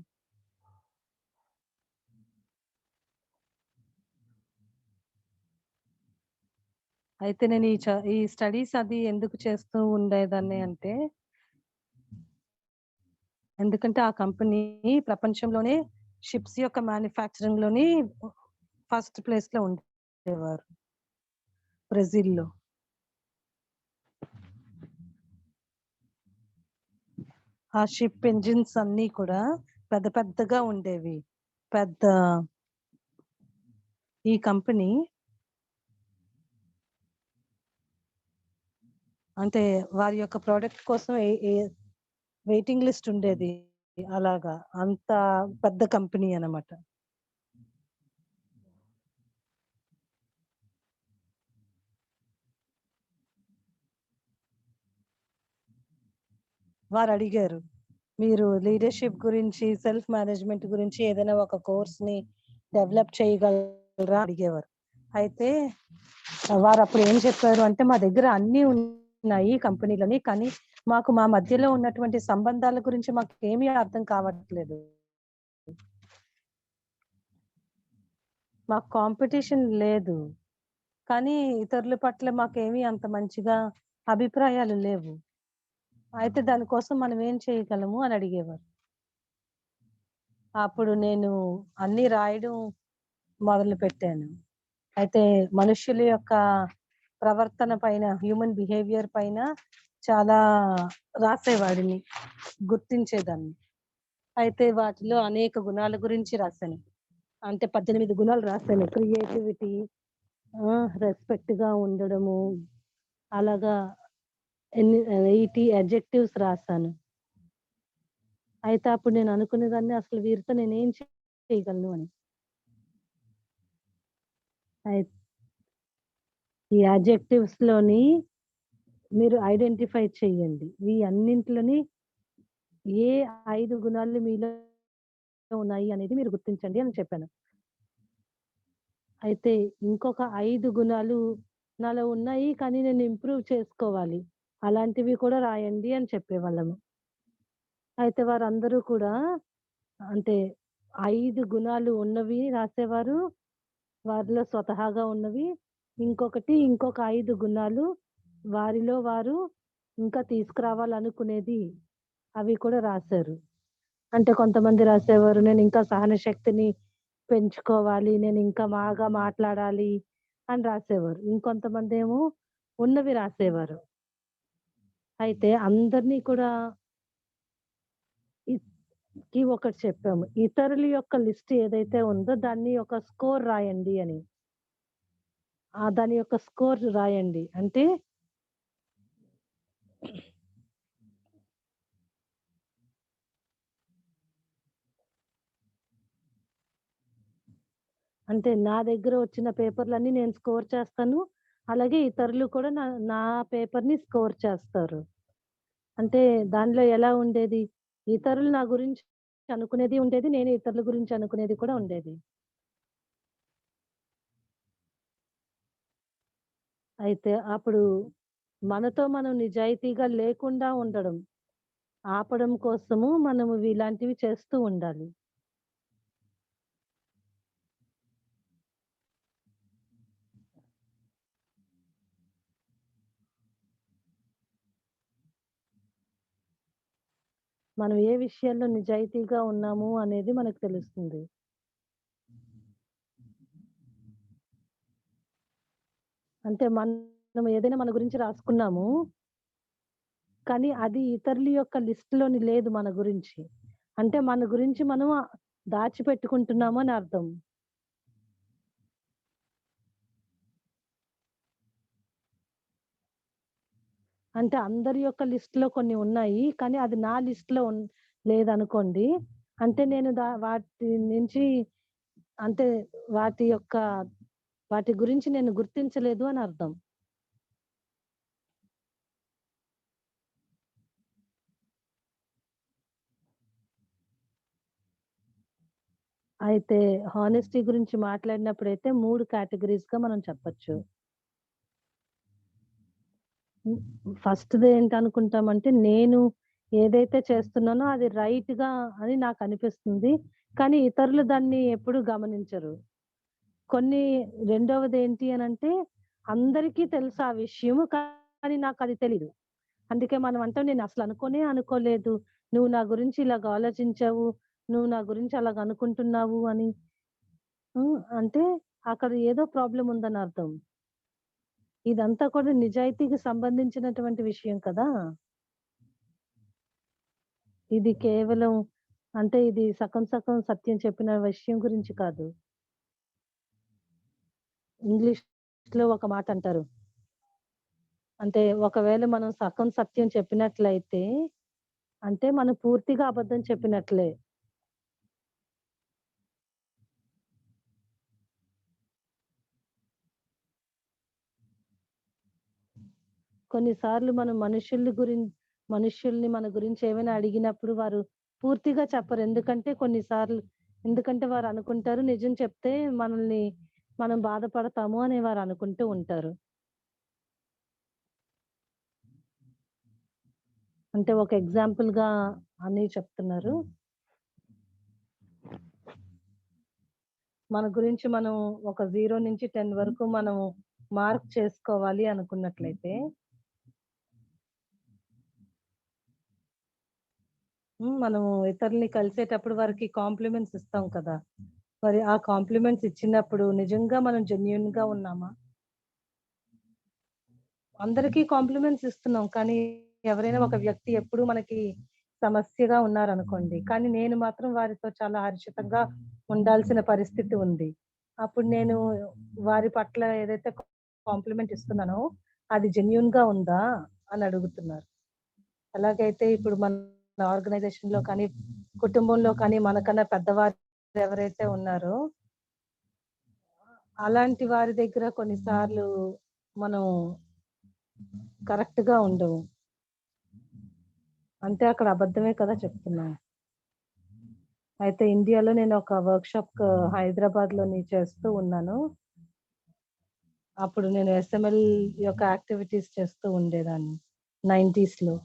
అయితే నేను ఈ స్టడీస్ అది ఎందుకు చేస్తూ ఉండేదాన్ని అంటే, ఎందుకంటే ఆ కంపెనీ ప్రపంచంలోనే షిప్స్ యొక్క మ్యానుఫ్యాక్చరింగ్‌లోని ఫస్ట్ ప్లేస్‌లో ఉండేవారు బ్రెజిల్‌లో. ఆ షిప్ ఎంజిన్స్ అన్నీ కూడా పెద్ద పెద్దగా ఉండేవి. పెద్ద ఈ కంపెనీ అంటే వారి యొక్క ప్రొడక్ట్ కోసం వెయిటింగ్ లిస్ట్ ఉండేది. అలాగా. అంత పెద్ద కంపెనీ అన్నమాట. వారడిగారు. మీరు లీడర్‌షిప్ గురించి, సెల్ఫ్ మేనేజ్‌మెంట్ గురించి ఏదైనా ఒక కోర్స్‌ని డెవలప్ చేయగలరా అడిగేవారు. అయితే వారప్పుడు ఏం చెప్పారు అంటే, మా దగ్గర అన్నీ ఉన్నాయి కంపెనీలని. కానీ మాకు మా మధ్యలో ఉన్నటువంటి సంబంధాల గురించి మాకేమీ అర్థం కావట్లేదు. మాకు కాంపిటీషన్ లేదు. కానీ ఇతరుల పట్ల మాకేమీ అంత మంచిగా అభిప్రాయాలు లేవు. అయితే దానికోసం మనం ఏం చేయగలము అని అడిగేవారు. అప్పుడు నేను అన్నీ రాయడం మొదలుపెట్టాను. అయితే మనుష్యుల యొక్క ప్రవర్తన పైన, హ్యూమన్ బిహేవియర్ పైన చాలా రాసేవాడిని. గుర్తించేదాన్ని. అయితే వాటిలో అనేక గుణాల గురించి రాశాను. అంటే 18 గుణాలు రాశాను. క్రియేటివిటీ, రెస్పెక్ట్‌గా ఉండడము, అలాగా 80 అడ్జెక్టివ్స్ రాశాను. అయితే అప్పుడు నేను అనుకునేదాన్ని అసలు వీరితో నేనేం చేయగలను అని. అయి ఈ అడ్జెక్టివ్స్‌లోని మీరు ఐడెంటిఫై చేయండి. ఈ అన్నింటిలోని ఏ 5 గుణాలు మీలో ఉన్నాయి అనేది మీరు గుర్తించండి అని చెప్పాను. అయితే ఇంకొక 5 గుణాలు నాలో ఉన్నాయి. కానీ నేను ఇంప్రూవ్ చేసుకోవాలి. అలాంటివి కూడా రాయండి అని చెప్పేవాళ్ళము. అయితే వారందరూ కూడా అంటే 5 గుణాలు ఉన్నవి రాసేవారు. వారిలో స్వతహాగా ఉన్నవి. ఇంకొక 5 గుణాలు వారిలో వారు ఇంకా తీసుకురావాలనుకునేది అవి కూడా రాశారు. అంటే కొంతమంది రాసేవారు నేనింకా సహన శక్తిని పెంచుకోవాలి. నేనింకా బాగా మాట్లాడాలి అని రాసేవారు. ఇంకొంతమందేమో ఉన్నవి రాసేవారు. అయితే అందరిని కూడా ఒకటి చెప్పాము. ఇతరుల యొక్క లిస్ట్ ఏదైతే ఉందో దాన్ని ఒక స్కోర్ రాయండి అని. దాని యొక్క స్కోర్ రాయండి. అంటే నా దగ్గర వచ్చిన పేపర్‌లన్నీ నేను స్కోర్ చేస్తాను. అలాగే ఇతరులు కూడా నా నా పేపర్‌ని స్కోర్ చేస్తారు. అంటే దానిలో ఎలా ఉండేది, ఇతరులు నా గురించి అనుకునేది ఉండేది. నేను ఇతరుల గురించి అనుకునేది కూడా ఉండేది. అయితే అప్పుడు మనతో మనం నిజాయితీగా లేకుండా ఉండడం, ఆపడం కోసము మనము ఇలాంటివి చేస్తూ ఉండాలి. మనం ఏ విషయాల్లో నిజాయితీగా ఉన్నాము అనేది మనకు తెలుస్తుంది. అంటే మనం ఏదైనా మన గురించి రాసుకున్నాము. కానీ అది ఇతరుల యొక్క లిస్ట్‌లోని లేదు మన గురించి. అంటే మన గురించి మనం దాచిపెట్టుకుంటున్నాము అని అర్థం. అంటే అందరి యొక్క లిస్ట్‌లో కొన్ని ఉన్నాయి. కానీ అది నా లిస్ట్‌లో లేదనుకోండి. అంటే నేను వాటి నుంచి అంటే వాటి యొక్క వాటి గురించి నేను గుర్తించలేదు అని అర్థం. అయితే హానెస్టీ గురించి మాట్లాడినప్పుడైతే 3 కేటగరీస్‌గా మనం చెప్పొచ్చు. హ్మ్. ఫస్ట్‌ది ఏంటనుకుంటామంటే, నేను ఏదైతే చేస్తున్నానో అది రైట్‌గా అని నాకనిపిస్తుంది. కానీ ఇతరులు దాన్ని ఎప్పుడు గమనించరు. కొన్ని రెండవదేంటి అనంటే, అందరికీ తెలుసు ఆ విషయము. కానీ నాకది తెలీదు. అందుకే మనం అంటాం నేనసలు అనుకోనే అనుకోలేదు. నువ్వు నా గురించి ఇలాగ ఆలోచించావు. నువ్వు నా గురించి అలాగ అనుకుంటున్నావు అని. అంటే అక్కడ ఏదో ప్రాబ్లమ్ ఉందనర్థం. ఇదంతా కూడా నిజాయితీకి సంబంధించినటువంటి విషయం కదా! ఇది కేవలం అంటే ఇది సగం సగం సత్యం చెప్పిన విషయం గురించి కాదు. ఇంగ్లీష్‌లో ఒక మాట అంటారు. అంటే ఒకవేళ మనం సగం సత్యం చెప్పినట్లయితే, అంటే మనం పూర్తిగా అబద్ధం చెప్పినట్లే. కొన్నిసార్లు మనం మనుష్యుల్ని మన గురించి ఏమైనా అడిగినప్పుడు వారు పూర్తిగా చెప్పరు. ఎందుకంటే వారు అనుకుంటారు నిజం చెప్తే మనల్ని మనం బాధపడతాము అని వారు అనుకుంటూ ఉంటారు. అంటే ఒక ఎగ్జాంపుల్‌గా అని చెప్తున్నారు. మన గురించి మనం ఒక 0-10 వరకు మనం మార్క్ చేసుకోవాలి అనుకున్నట్లయితే మనము ఇతరుల్ని కలిసేటప్పుడు వారికి కాంప్లిమెంట్స్ ఇస్తాం కదా! మరి ఆ కాంప్లిమెంట్స్ ఇచ్చినప్పుడు నిజంగా మనం జెన్యూన్‌గా ఉన్నామా? అందరికీ కాంప్లిమెంట్స్ ఇస్తున్నాం. కానీ ఎవరైనా ఒక వ్యక్తి ఎప్పుడు మనకి సమస్యగా ఉన్నారనుకోండి. కానీ నేను మాత్రం వారితో చాలా హర్షితంగా ఉండాల్సిన పరిస్థితి ఉంది. అప్పుడు నేను వారి పట్ల ఏదైతే కాంప్లిమెంట్ ఇస్తున్నానో అది జెన్యూన్‌గా ఉందా అని అడుగుతున్నారు. ఎలాగైతే ఇప్పుడు మన ఆర్గనైజేషన్‌లో కానీ, కుటుంబంలో కానీ మనకన్నా పెద్దవారు ఎవరైతే ఉన్నారో అలాంటి వారి దగ్గర కొన్నిసార్లు మనం కరెక్ట్‌గా ఉండము. అంటే అక్కడ అబద్ధమే కదా చెప్తున్నాం. అయితే ఇండియాలో నేను ఒక వర్క్‌షాప్ హైదరాబాద్‌లోని చేస్తూ ఉన్నాను. అప్పుడు నేను ఎస్ఎంఎల్ యొక్క యాక్టివిటీస్ చేస్తూ ఉండేదాన్ని 90స్‌లో.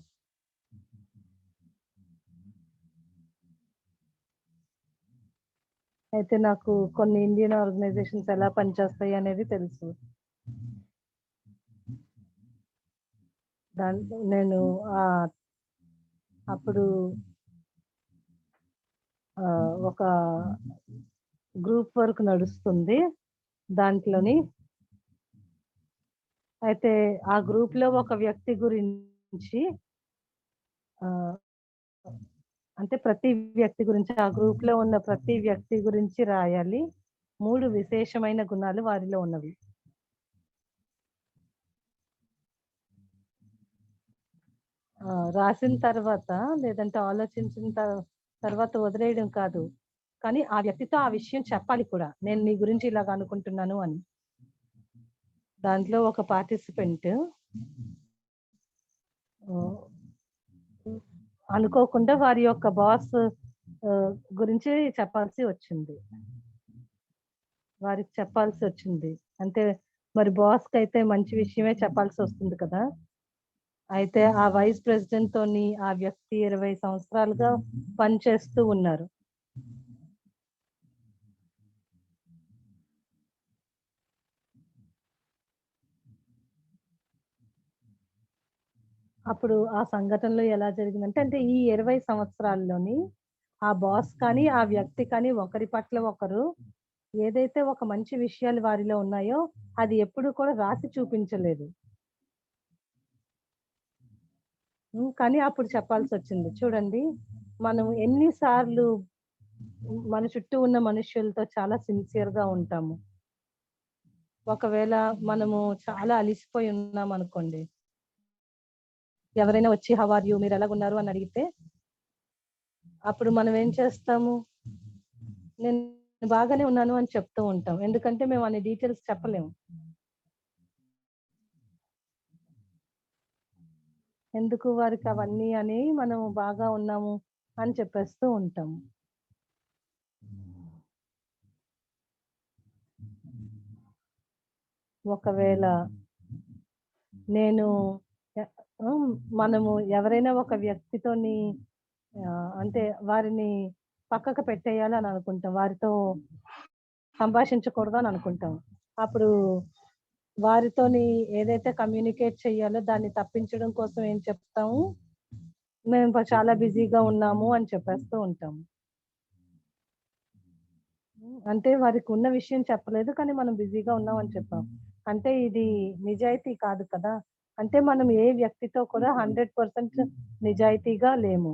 అయితే నాకు కొన్ని ఇండియన్ ఆర్గనైజేషన్స్ ఎలా పనిచేస్తాయి అనేది తెలుసు. దాంట్లో నేను ఆహ్, అప్పుడు ఒక గ్రూప్ వర్క్ నడుస్తుంది. దాంట్లోని అయితే ఆ గ్రూప్‌లో ఒక వ్యక్తి గురించి ఆహ్, అంటే ప్రతి వ్యక్తి గురించి ఆ గ్రూప్‌లో ఉన్న ప్రతి వ్యక్తి గురించి రాయాలి. 3 విశేషమైన గుణాలు వారిలో ఉన్నవి. రాసిన తర్వాత లేదంటే ఆలోచించిన తర్వాత వదిలేయడం కాదు. కానీ ఆ వ్యక్తితో ఆ విషయం చెప్పాలి కూడా. నేను నీ గురించి ఇలాగ అనుకుంటున్నాను అని. దాంట్లో ఒక పార్టిసిపెంట్ ఆహ్, అనుకోకుండా వారి యొక్క బాస్ గురించి చెప్పాల్సి వచ్చింది. వారికి చెప్పాల్సొచ్చింది. అంటే మరి బాస్‌కైతే మంచి విషయమే చెప్పాల్సొస్తుంది కదా! అయితే ఆ వైస్ ప్రెసిడెంట్‌తోని ఆ వ్యక్తి 20 సంవత్సరాలుగా పనిచేస్తూ ఉన్నారు. అప్పుడు ఆ సంఘటనలో ఎలా జరిగిందంటే, అంటే ఈ 20 సంవత్సరాల్లోని ఆ బాస్ కానీ, ఆ వ్యక్తి కానీ ఒకరి పట్ల ఒకరు ఏదైతే ఒక మంచి విషయాలు వారిలో ఉన్నాయో, అది ఎప్పుడు కూడా రాసి చూపించలేదు. కానీ అప్పుడు చెప్పాల్సొచ్చింది. చూడండి, మనం ఎన్ని సార్లు మన చుట్టూ ఉన్న మనుష్యులతో చాలా సిన్సియర్‌గా ఉంటాము. ఒకవేళ మనము చాలా అలిసిపోయి ఉన్నామనుకోండి. ఎవరైనా వచ్చి హౌ ఆర్ యూ? మీరెలాగున్నారు? అని అడిగితే, అప్పుడు మనం ఏం చేస్తాము? నేను బాగానే ఉన్నాను అని చెప్తూ ఉంటాం. ఎందుకంటే మేము అన్ని డీటెయిల్స్ చెప్పలేము. ఎందుకు వారికి అవన్నీ అని మనం బాగా ఉన్నాము అని చెప్పేస్తూ ఉంటాం. ఒకవేళ నేను ఎ హ్మ్. మనము ఎవరైనా ఒక వ్యక్తితోని అంటే వారిని పక్కకు పెట్టేయాలని అనుకుంటాం. వారితో సంభాషించకూడదు అని అనుకుంటాం. అప్పుడు వారితోని ఏదైతే కమ్యూనికేట్ చేయాలో దాన్ని తప్పించడం కోసం ఏం చెప్తాము? మేము చాలా బిజీగా ఉన్నాము అని చెప్పేస్తూ ఉంటాము. అంటే వారికున్న విషయం చెప్పలేదు. కానీ మనం బిజీగా ఉన్నాం అని చెప్పాం. అంటే ఇది నిజాయితీ కాదు కదా! అంటే మనం ఏ వ్యక్తితో కూడా 100% నిజాయితీగా లేము.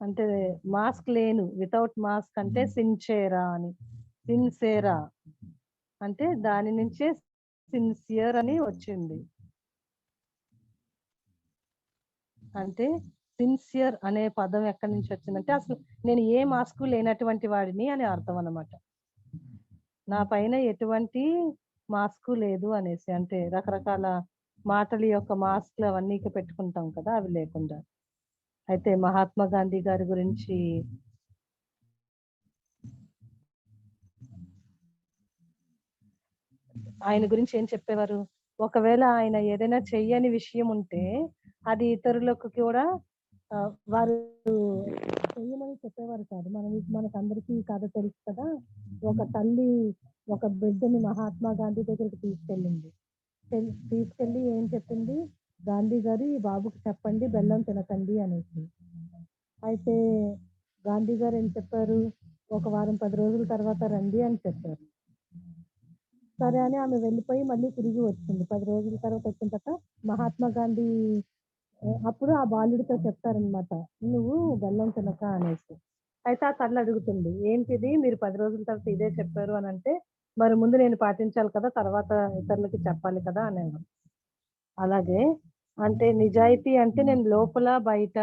అంటే మాస్క్ లేను. వితౌట్ మాస్క్ అంటే సిన్చేరా అని. సిన్సేరా అంటే దాని నుంచే సిన్సియర్ అని వచ్చింది. అంటే సిన్సియర్ అనే పదం ఎక్కడి నుంచి వచ్చిందంటే అసలు నేను ఏ మాస్క్ లేనటువంటి వాడిని అని అర్థం అన్నమాట. నా పైన ఎటువంటి మాస్క్ లేదు అనేసి. అంటే రకరకాల మాటల యొక్క మాస్క్‌లు అవన్నీ పెట్టుకుంటాం కదా! అవి లేకుండా. అయితే మహాత్మా గాంధీ గారి గురించి ఆయన గురించి ఏం చెప్పేవారు? ఒకవేళ ఆయన ఏదైనా చెయ్యని విషయం ఉంటే, అది ఇతరులకు కూడా వారు చెయ్యమని చెప్పేవారు కాదు. మనకందరికీ ఈ కథ తెలుసు కదా! ఒక తల్లి ఒక బిడ్డని మహాత్మా గాంధీ దగ్గరికి తీసుకెళ్ళింది. తీసుకెళ్ళి ఏం చెప్పింది? గాంధీ గారు ఈ బాబుకి చెప్పండి బెల్లం తినకండి అనేసి. అయితే గాంధీ గారు ఏం చెప్పారు? ఒక వారం 10 రోజుల తర్వాత రండి అని చెప్పారు. సరే అని ఆమె వెళ్ళిపోయి మళ్ళీ తిరిగి వచ్చింది. 10 రోజుల తర్వాత వచ్చిన తర్వాత మహాత్మా గాంధీ అప్పుడు ఆ బాలుడితో చెప్తారనమాట. "నువ్వు బెల్లం తినక" అనేసి. అయితే ఆ తల్లి అడుగుతుంది. "ఏంటిది మీరు 10 రోజుల తర్వాత ఇదే చెప్పారు" అనంటే, "మరి ముందు నేను పాటించాలి కదా! తర్వాత ఇతరులకి చెప్పాలి కదా!" అనేవారు. అలాగే అంటే నిజాయితీ అంటే నేను లోపల, బయట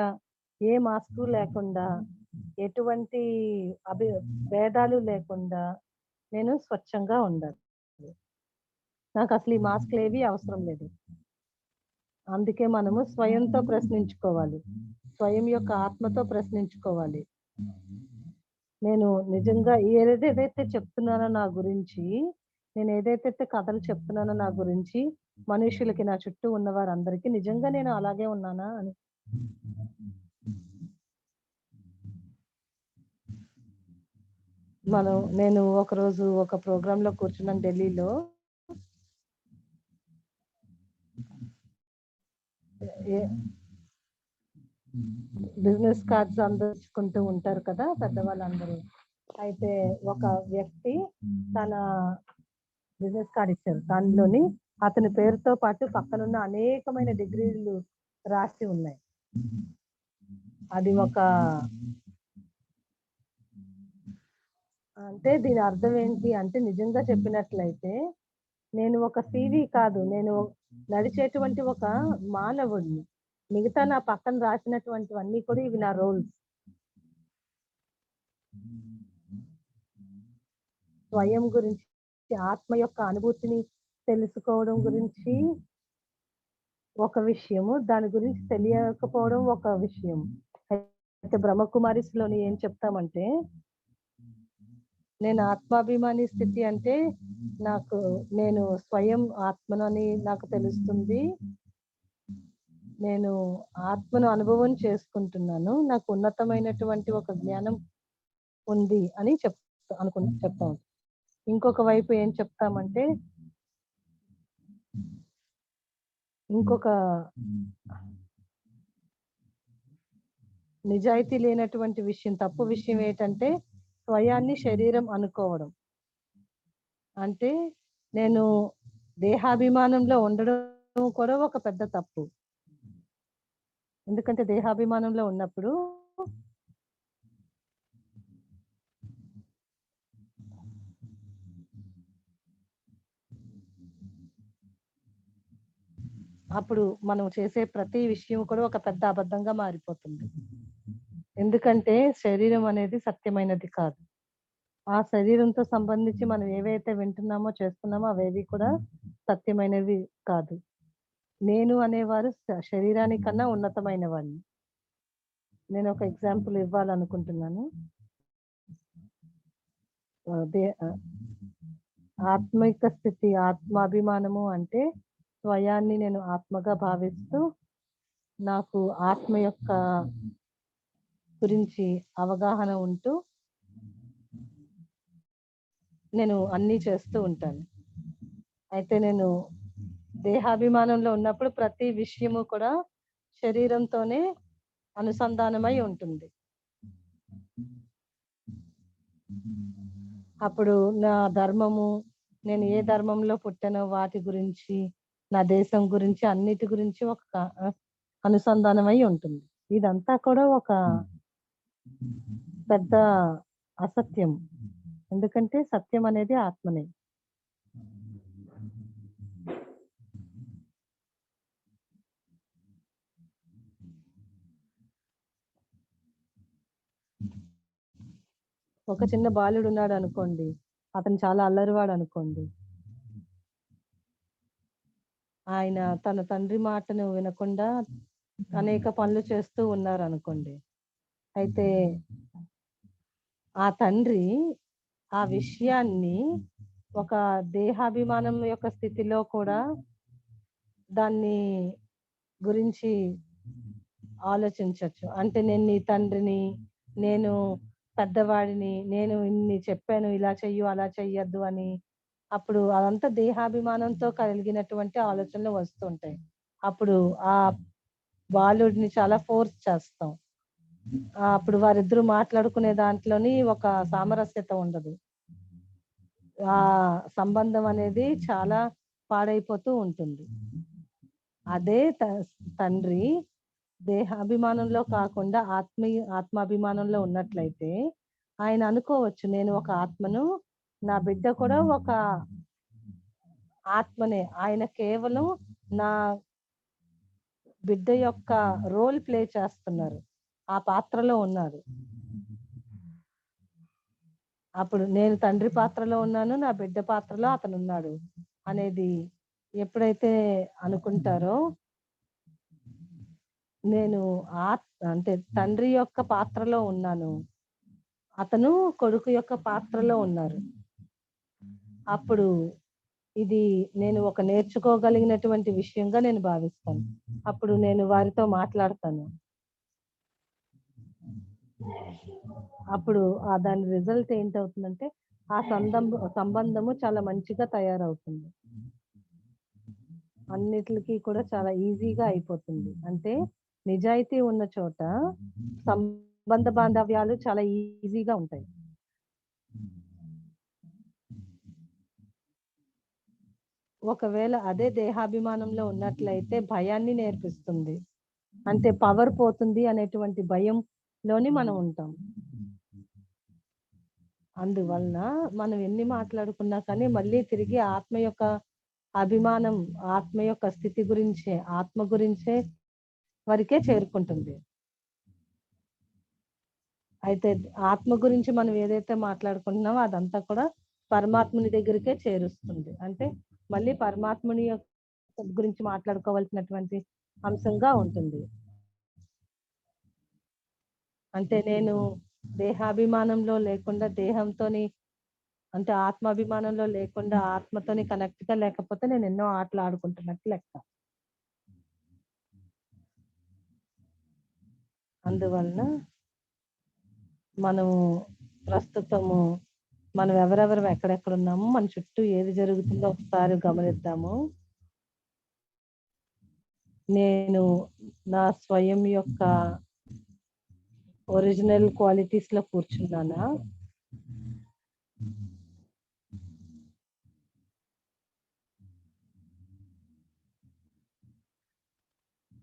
ఏ మాస్కు లేకుండా, ఎటువంటి అభి భేదాలు లేకుండా నేను స్వచ్ఛంగా ఉండాలి. నాకసలు ఈ మాస్కులేవి అవసరం లేదు. అందుకే మనము స్వయంతో ప్రశ్నించుకోవాలి. స్వయం యొక్క ఆత్మతో ప్రశ్నించుకోవాలి. నేను నిజంగా ఏదేదైతే చెప్తున్నానో నా గురించి, నేను ఏదైతే కథలు చెప్తున్నానో నా గురించి, మనుషులకి నా చుట్టూ ఉన్న వారందరికీ నిజంగా నేను అలాగే ఉన్నానా అని. నేను ఒకరోజు ఒక ప్రోగ్రామ్‌లో కూర్చున్నాను ఢిల్లీలో. ఏ బిజినెస్ కార్డ్స్ అందరించుకుంటూ ఉంటారు కదా! పెద్దవాళ్ళందరూ. అయితే ఒక వ్యక్తి తన బిజినెస్ కార్డ్ ఇచ్చారు. దానిలోని అతని పేరుతో పాటు పక్కనున్న అనేకమైన డిగ్రీలు రాసి ఉన్నాయి. అది ఒక అంటే దీని అర్థం ఏంటి అంటే నిజంగా చెప్పినట్లయితే నేను ఒక సీవీ కాదు. నేను నడిచేటువంటి ఒక మానవుడిని. మిగతా నా పక్కన రాసినటువంటివన్నీ కూడా ఇవి నా రోల్స్. స్వయం గురించి, ఆత్మ యొక్క అనుభూతిని తెలుసుకోవడం గురించి ఒక విషయము. దాని గురించి తెలియకపోవడం ఒక విషయం. అయితే బ్రహ్మకుమారిస్‌లోని ఏం చెప్తామంటే, నేను ఆత్మాభిమాని స్థితి అంటే నేను స్వయం ఆత్మనని నాకు తెలుస్తుంది. నేను ఆత్మను అనుభవం చేసుకుంటున్నాను. నాకు ఉన్నతమైనటువంటి ఒక జ్ఞానం ఉంది అని చెప్తాం. ఇంకొక వైపు ఏం చెప్తామంటే ఇంకొక నిజాయితీ లేనటువంటి విషయం, తప్పు విషయం ఏంటంటే స్వయాన్ని శరీరం అనుకోవడం. అంటే నేను దేహాభిమానంలో ఉండడం కూడా ఒక పెద్ద తప్పు. ఎందుకంటే దేహాభిమానంలో ఉన్నప్పుడు అప్పుడు మనం చేసే ప్రతి విషయం కూడా ఒక పెద్ద అబద్ధంగా మారిపోతుంది. ఎందుకంటే శరీరం అనేది సత్యమైనది కాదు. ఆ శరీరంతో సంబంధించి మనం ఏవైతే వింటున్నామో, చేస్తున్నామో అవేవి కూడా సత్యమైనవి కాదు. నేను అనేవారు శరీరానికన్నా ఉన్నతమైన వాడిని. నేను ఒక ఎగ్జాంపుల్ ఇవ్వాలనుకుంటున్నాను. అదే ఆత్మిక స్థితి, ఆత్మాభిమానము అంటే స్వయాన్ని నేను ఆత్మగా భావిస్తూ, నాకు ఆత్మ యొక్క గురించి అవగాహన ఉంటూ నేను అన్నీ చేస్తూ ఉంటాను. అయితే నేను దేహాభిమానంలో ఉన్నప్పుడు ప్రతి విషయము కూడా శరీరంతోనే అనుసంధానమై ఉంటుంది. అప్పుడు నా ధర్మము, నేను ఏ ధర్మంలో పుట్టానో వాటి గురించి, నా దేశం గురించి, అన్నిటి గురించి ఒక అనుసంధానమై ఉంటుంది. ఇదంతా కూడా ఒక పెద్ద అసత్యం. ఎందుకంటే సత్యం అనేది ఆత్మనే. ఒక చిన్న బాలుడు ఉన్నాడు అనుకోండి. అతను చాలా అల్లరివాడు అనుకోండి. ఆయన తన తండ్రి మాటను వినకుండా అనేక పనులు చేస్తూ ఉన్నారనుకోండి. అయితే ఆ తండ్రి ఆ విషయాన్ని ఒక దేహాభిమానం యొక్క స్థితిలో కూడా దాన్ని గురించి ఆలోచించొచ్చు. అంటే నేను నీ తండ్రిని, నేను పెద్దవాడిని, నేను ఇన్ని చెప్పాను, ఇలా చెయ్యు, అలా చెయ్యొద్దు అని. అప్పుడు అదంతా దేహాభిమానంతో కలిగినటువంటి ఆలోచనలు వస్తుంటాయి. అప్పుడు ఆ బాలుడిని చాలా ఫోర్స్ చేస్తాం. అప్పుడు వారిద్దరూ మాట్లాడుకునే దాంట్లోని ఒక సామరస్యత ఉండదు. ఆ సంబంధం అనేది చాలా పాడైపోతూ ఉంటుంది. అదే తండ్రి దేహాభిమానంలో కాకుండా ఆత్మాభిమానంలో ఉన్నట్లయితే ఆయన అనుకోవచ్చు, నేను ఒక ఆత్మను, నా బిడ్డ కూడా ఒక ఆత్మనే. ఆయన కేవలం నా బిడ్డ యొక్క రోల్ ప్లే చేస్తున్నారు, ఆ పాత్రలో ఉన్నారు. అప్పుడు నేను తండ్రి పాత్రలో ఉన్నాను, నా బిడ్డ పాత్రలో అతను ఉన్నాడు అనేది ఎప్పుడైతే అనుకుంటారో, నేను అంటే తండ్రి యొక్క పాత్రలో ఉన్నాను, అతను కొడుకు యొక్క పాత్రలో ఉన్నారు. అప్పుడు ఇది నేను ఒక నేర్చుకోగలిగినటువంటి విషయంగా నేను భావిస్తాను. అప్పుడు నేను వారితో మాట్లాడతాను. అప్పుడు దాని రిజల్ట్ ఏంటవుతుందంటే ఆ సంబంధము చాలా మంచిగా తయారవుతుంది. అన్నిటికీ కూడా చాలా ఈజీగా అయిపోతుంది. అంటే నిజాయితీ ఉన్న చోట సంబంధ బాంధవ్యాలు చాలా ఈజీగా ఉంటాయి. ఒకవేళ అదే దేహాభిమానంలో ఉన్నట్లయితే భయాన్ని నేర్పిస్తుంది. అంటే పవర్ పోతుంది అనేటువంటి భయంలోని మనం ఉంటాం. అందువలన మనం ఎన్ని మాట్లాడుకున్నా కానీ మళ్ళీ తిరిగి ఆత్మ యొక్క అభిమానం, ఆత్మ యొక్క స్థితి గురించే, ఆత్మ గురించే వరకే చేరుకుంటుంది. అయితే ఆత్మ గురించి మనం ఏదైతే మాట్లాడుకుంటున్నామో అదంతా కూడా పరమాత్ముని దగ్గరికే చేరుస్తుంది. అంటే మళ్ళీ పరమాత్ముని గురించి మాట్లాడుకోవాల్సినటువంటి అంశంగా ఉంటుంది. అంటే నేను దేహాభిమానంలో లేకుండా దేహంతోని, అంటే ఆత్మాభిమానంలో లేకుండా ఆత్మతోని కనెక్ట్ గా లేకపోతే నేను ఎన్నో ఆటలు ఆడుకుంటున్నట్టు లెక్క. అందువలన మనము ప్రస్తుతము మనం ఎవరెవరు ఎక్కడెక్కడ ఉన్నాము, మన చుట్టూ ఏది జరుగుతుందో ఒకసారి గమనిద్దాము. నేను నా స్వయం యొక్క ఒరిజినల్ క్వాలిటీస్ లో కూర్చున్నానా,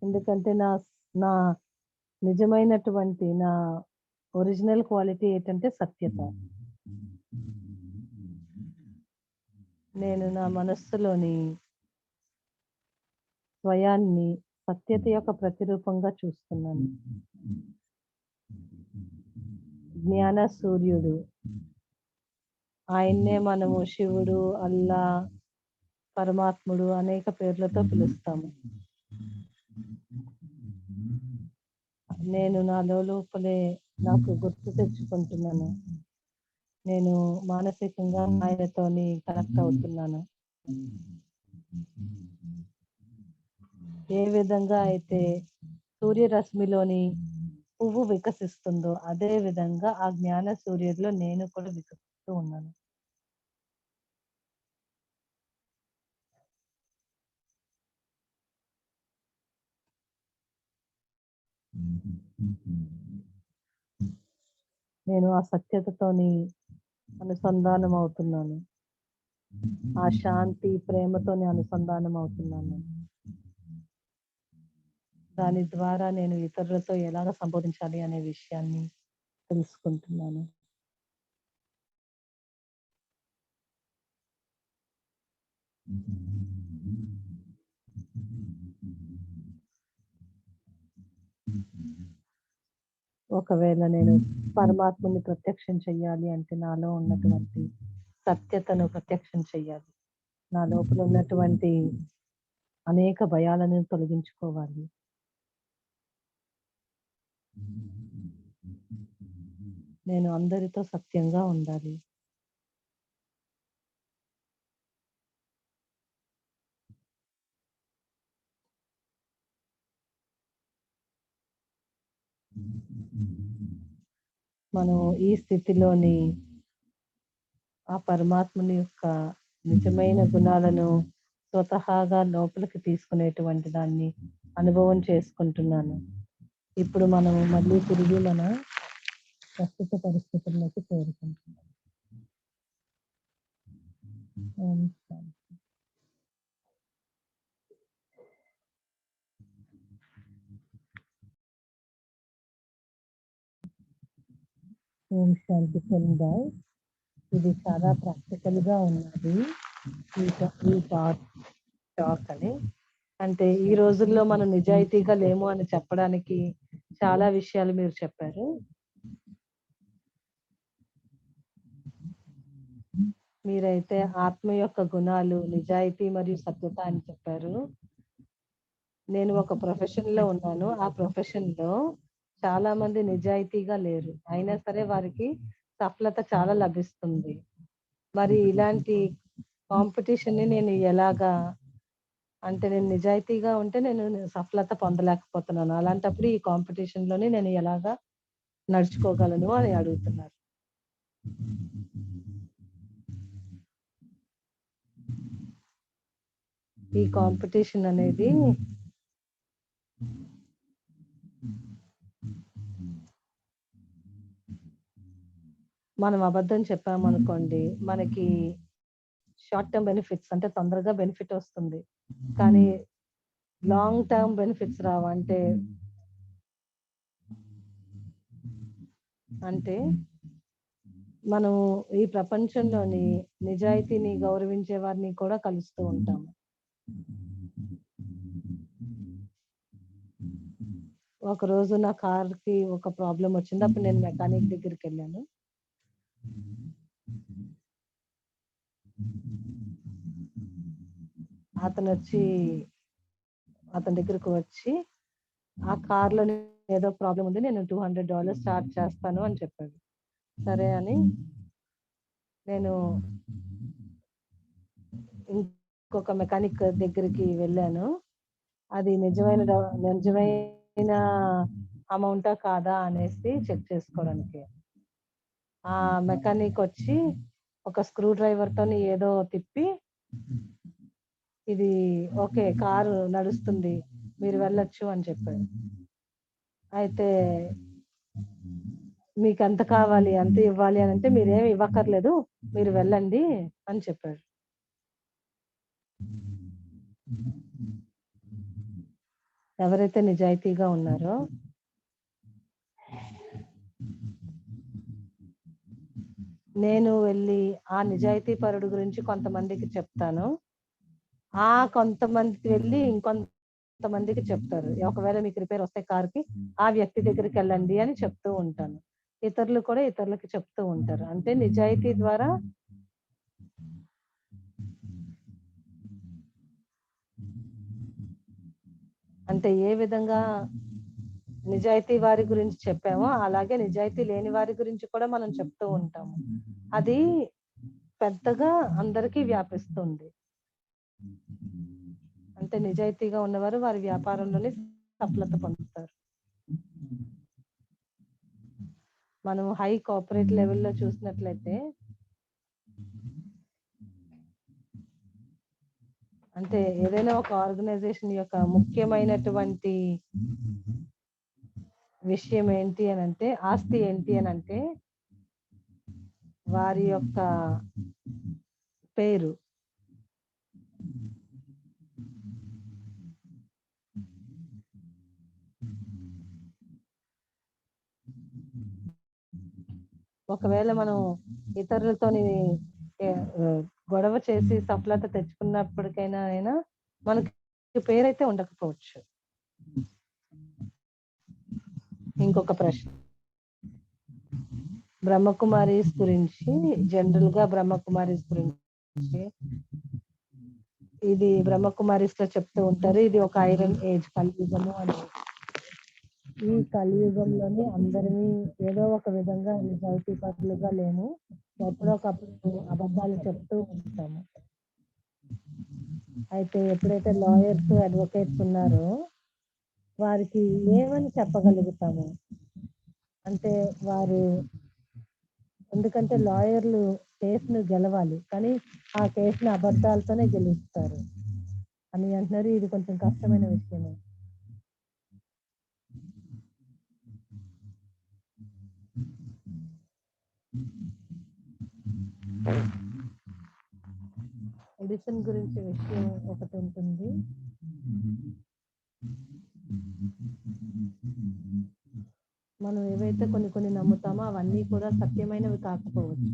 ఎందుకంటే నా నా నిజమైనటువంటి నా ఒరిజినల్ క్వాలిటీ ఏంటంటే సత్యత. నేను నా మనస్సులోని స్వయాన్ని సత్యత యొక్క ప్రతిరూపంగా చూస్తున్నాను. జ్ఞాన సూర్యుడు, ఆయన్నే మనము శివుడు, అల్లా, పరమాత్ముడు అనేక పేర్లతో పిలుస్తాము. నేను నా లోపలే నాకు గుర్తు తెచ్చుకుంటున్నాను, నేను మానసికంగా ఆయనతోని కనెక్ట్ అవుతున్నాను. ఏ విధంగా అయితే సూర్యరశ్మిలోని పువ్వు వికసిస్తుందో అదే విధంగా ఆ జ్ఞాన సూర్యుడిలో నేను కూడా వికసిస్తూ ఉన్నాను. నేను ఆ సత్యతతోని అనుసంధానం అవుతున్నాను, ఆ శాంతి ప్రేమతోని అనుసంధానం అవుతున్నాను. దాని ద్వారా నేను ఇతరులతో ఎలాగ సంబోధించాలి అనే విషయాన్ని తెలుసుకుంటున్నాను. ఒకవేళ నేను పరమాత్మని ప్రత్యక్షం చెయ్యాలి అంటే నాలో ఉన్నటువంటి సత్యతను ప్రత్యక్షం చెయ్యాలి. నా లోపల ఉన్నటువంటి అనేక భయాలను తొలగించుకోవాలి. నేను అందరితో సత్యంగా ఉండాలి. మనం ఈ స్థితిలోని ఆ పరమాత్ముని యొక్క నిజమైన గుణాలను స్వతహాగా లోపలికి తీసుకునేటువంటి దాన్ని అనుభవం చేసుకుంటున్నాను. ఇప్పుడు మనం మళ్ళీ తిరిగి మన ప్రస్తుత పరిస్థితుల్లోకి చేరుకుంటున్నాం. ఓం శాంతి. ఓం శాంతి చందాయ్. ఇది చాలా ప్రాక్టికల్ గా ఉన్నది ఈ టాక్ అని. అంటే ఈ రోజుల్లో మనం నిజాయితీగా లేము అని చెప్పడానికి చాలా విషయాలు మీరు చెప్పారు. మీరైతే ఆత్మ యొక్క గుణాలు నిజాయితీ మరియు సత్యత అని చెప్పారు. నేను ఒక ప్రొఫెషన్ లో ఉన్నాను. ఆ ప్రొఫెషన్ లో చాలా మంది నిజాయితీగా లేరు, అయినా సరే వారికి సఫలత చాలా లభిస్తుంది. మరి ఇలాంటి కాంపిటీషన్ ని నేను ఎలాగా, అంటే నేను నిజాయితీగా ఉంటే నేను సఫలత పొందలేకపోతున్నాను, అలాంటప్పుడు ఈ కాంపిటీషన్ లోని నేను ఎలాగా నడుచుకోగలను అని అడుగుతున్నారు. ఈ కాంపిటీషన్ అనేది మనం అబద్ధం చెప్పామనుకోండి, మనకి షార్ట్ టర్మ్ బెనిఫిట్స్ అంటే తొందరగా బెనిఫిట్ వస్తుంది, కానీ లాంగ్ టర్మ్ బెనిఫిట్స్ రావు. అంటే మనం ఈ ప్రపంచంలోని నిజాయితీని గౌరవించే వారిని కూడా కలుస్తూ ఉంటాము. ఒక రోజు నా కార్కి ఒక ప్రాబ్లం వచ్చింది. అప్పుడు నేను మెకానిక్ దగ్గరికి వెళ్ళాను. అతని దగ్గరకు వచ్చి ఆ కార్లో ఏదో ప్రాబ్లం ఉంది, నేను $200 చార్జ్ చేస్తాను అని చెప్పాడు. సరే అని నేను ఇంకొక మెకానిక్ దగ్గరికి వెళ్ళాను. అది నిజమైన అమౌంటా కాదా అనేసి చెక్ చేసుకోవడానికి. ఆ మెకానిక్ వచ్చి ఒక స్క్రూ డ్రైవర్ తోని ఏదో తిప్పి, ఇది ఓకే, కారు నడుస్తుంది, మీరు వెళ్ళొచ్చు అని చెప్పాడు. అయితే మీకు ఎంత కావాలి, ఎంత ఇవ్వాలి అని అంటే, మీరేమి ఇవ్వక్కర్లేదు, మీరు వెళ్ళండి అని చెప్పాడు. ఎవరైతే నిజాయితీగా ఉన్నారో నేను వెళ్ళి ఆ నిజాయితీ పరుడు గురించి కొంతమందికి చెప్తాను. ఆ కొంతమందికి వెళ్ళి ఇంకొంతమందికి చెప్తారు. ఒకవేళ మీకు రిపేర్ వస్తే కార్కి, ఆ వ్యక్తి దగ్గరికి వెళ్ళండి అని చెప్తూ ఉంటాను. ఇతరులు కూడా ఇతరులకి చెప్తూ ఉంటారు. అంటే నిజాయితీ ద్వారా అంటే ఏ విధంగా నిజాయితీ వారి గురించి చెప్పామో అలాగే నిజాయితీ లేని వారి గురించి కూడా మనం చెప్తూ ఉంటాము. అది పెద్దగా అందరికీ వ్యాపిస్తుంది. అంటే నిజాయితీగా ఉన్నవారు వారి వ్యాపారంలోనే సఫలత పొందుతారు. మనం హై కార్పొరేట్ లెవెల్లో చూసినట్లయితే, అంటే ఏదైనా ఒక ఆర్గనైజేషన్ యొక్క ముఖ్యమైనటువంటి విషయం ఏంటి అని అంటే, ఆస్తి ఏంటి అని అంటే వారి యొక్క పేరు. ఒకవేళ మనం ఇతరులతోని గొడవ చేసి సఫలత తెచ్చుకున్నప్పటికైనా మనకి పేరైతే ఉండకపోవచ్చు. ఇంకొక ప్రశ్న, బ్రహ్మకుమారీస్ గురించి జనరల్ గా బ్రహ్మకుమారీస్ గురించి ఇది బ్రహ్మకుమారీస్ లో చెప్తూ ఉంటారు, ఇది ఒక ఐరన్ ఏజ్ కలియుగము అని. ఈ కలియుగంలోనే అందరినీ ఏదో ఒక విధంగా నిజాయితీ పరులుగా లేము, ఎప్పుడొకప్పుడు అబద్ధాలు చెప్తూ ఉంటాము. అయితే ఎప్పుడైతే లాయర్స్ అడ్వకేట్స్ ఉన్నారో వారికి ఏమని చెప్పగలుగుతాము అంటే, వారు ఎందుకంటే లాయర్లు కేసును గెలవాలి, కానీ ఆ కేసును అబద్ధాలతోనే గెలుస్తారు అని అంటున్నారు. ఇది కొంచెం కష్టమైన విషయమే. ఎడిసన్ గురించి విషయం ఒకటి ఉంటుంది. మనం ఏవైతే కొన్ని నమ్ముతామో అవన్నీ కూడా సత్యమైనవి కాకపోవచ్చు.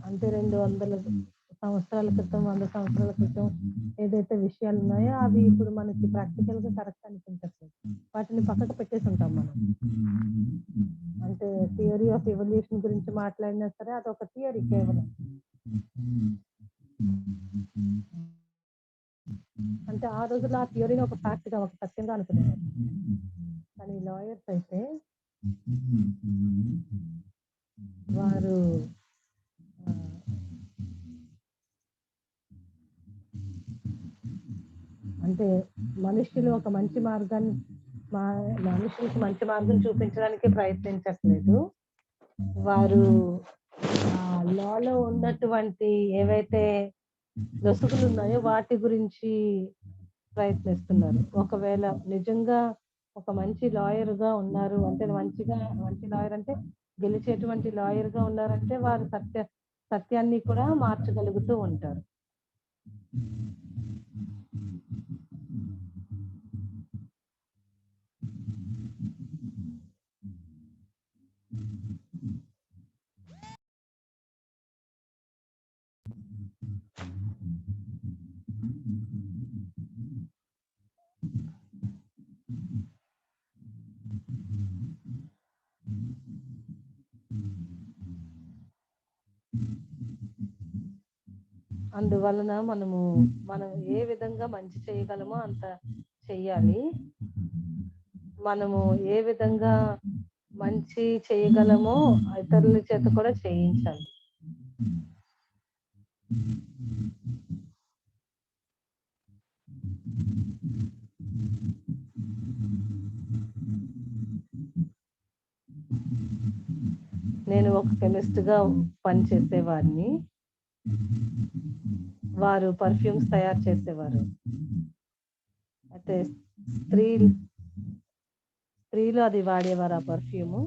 అంటే 200 సంవత్సరాల క్రితం, 100 సంవత్సరాల క్రితం ఏదైతే విషయాలు ఉన్నాయో అవి ఇప్పుడు మనకి ప్రాక్టికల్ గా కరెక్ట్ అనిపించట్లేదు. వాటిని పక్కకు పెట్టేసి ఉంటాం మనం. అంటే థియరీ ఆఫ్ ఎవల్యూషన్ గురించి మాట్లాడినా సరే అదొక థియరీ కేవలం. అంటే ఆ రోజుల్లో ఆ థియరీని ఒక ఫ్యాక్ట్ గా, ఒక సత్యంగా అనుకునేవారు. కానీ లాయర్స్ అయితే వారు అంటే మనుషులు ఒక మంచి మార్గాన్ని మనుషులకు మంచి మార్గం చూపించడానికి ప్రయత్నించట్లేదు. వారు లాలో ఉన్నటువంటి ఏవైతే లొసుగులు ఉన్నాయో వాటి గురించి ప్రయత్నిస్తున్నారు. ఒకవేళ నిజంగా ఒక మంచి లాయర్ గా ఉన్నారు అంటే, మంచి లాయర్ అంటే గెలిచేటువంటి లాయర్ గా ఉన్నారంటే వారు సత్యాన్ని కూడా మార్చగలుగుతూ ఉంటారు. అందువలన మనం ఏ విధంగా మంచి చేయగలమో అంత చెయ్యాలి. మనము ఏ విధంగా మంచి చేయగలమో ఇతరుల చేత కూడా చేయించాలి. నేను ఒక కెమిస్ట్ గా పనిచేసేవాడిని. వారు పర్ఫ్యూమ్స్ తయారు చేసేవారు. అయితే స్త్రీలు అది వాడేవారు ఆ పర్ఫ్యూము.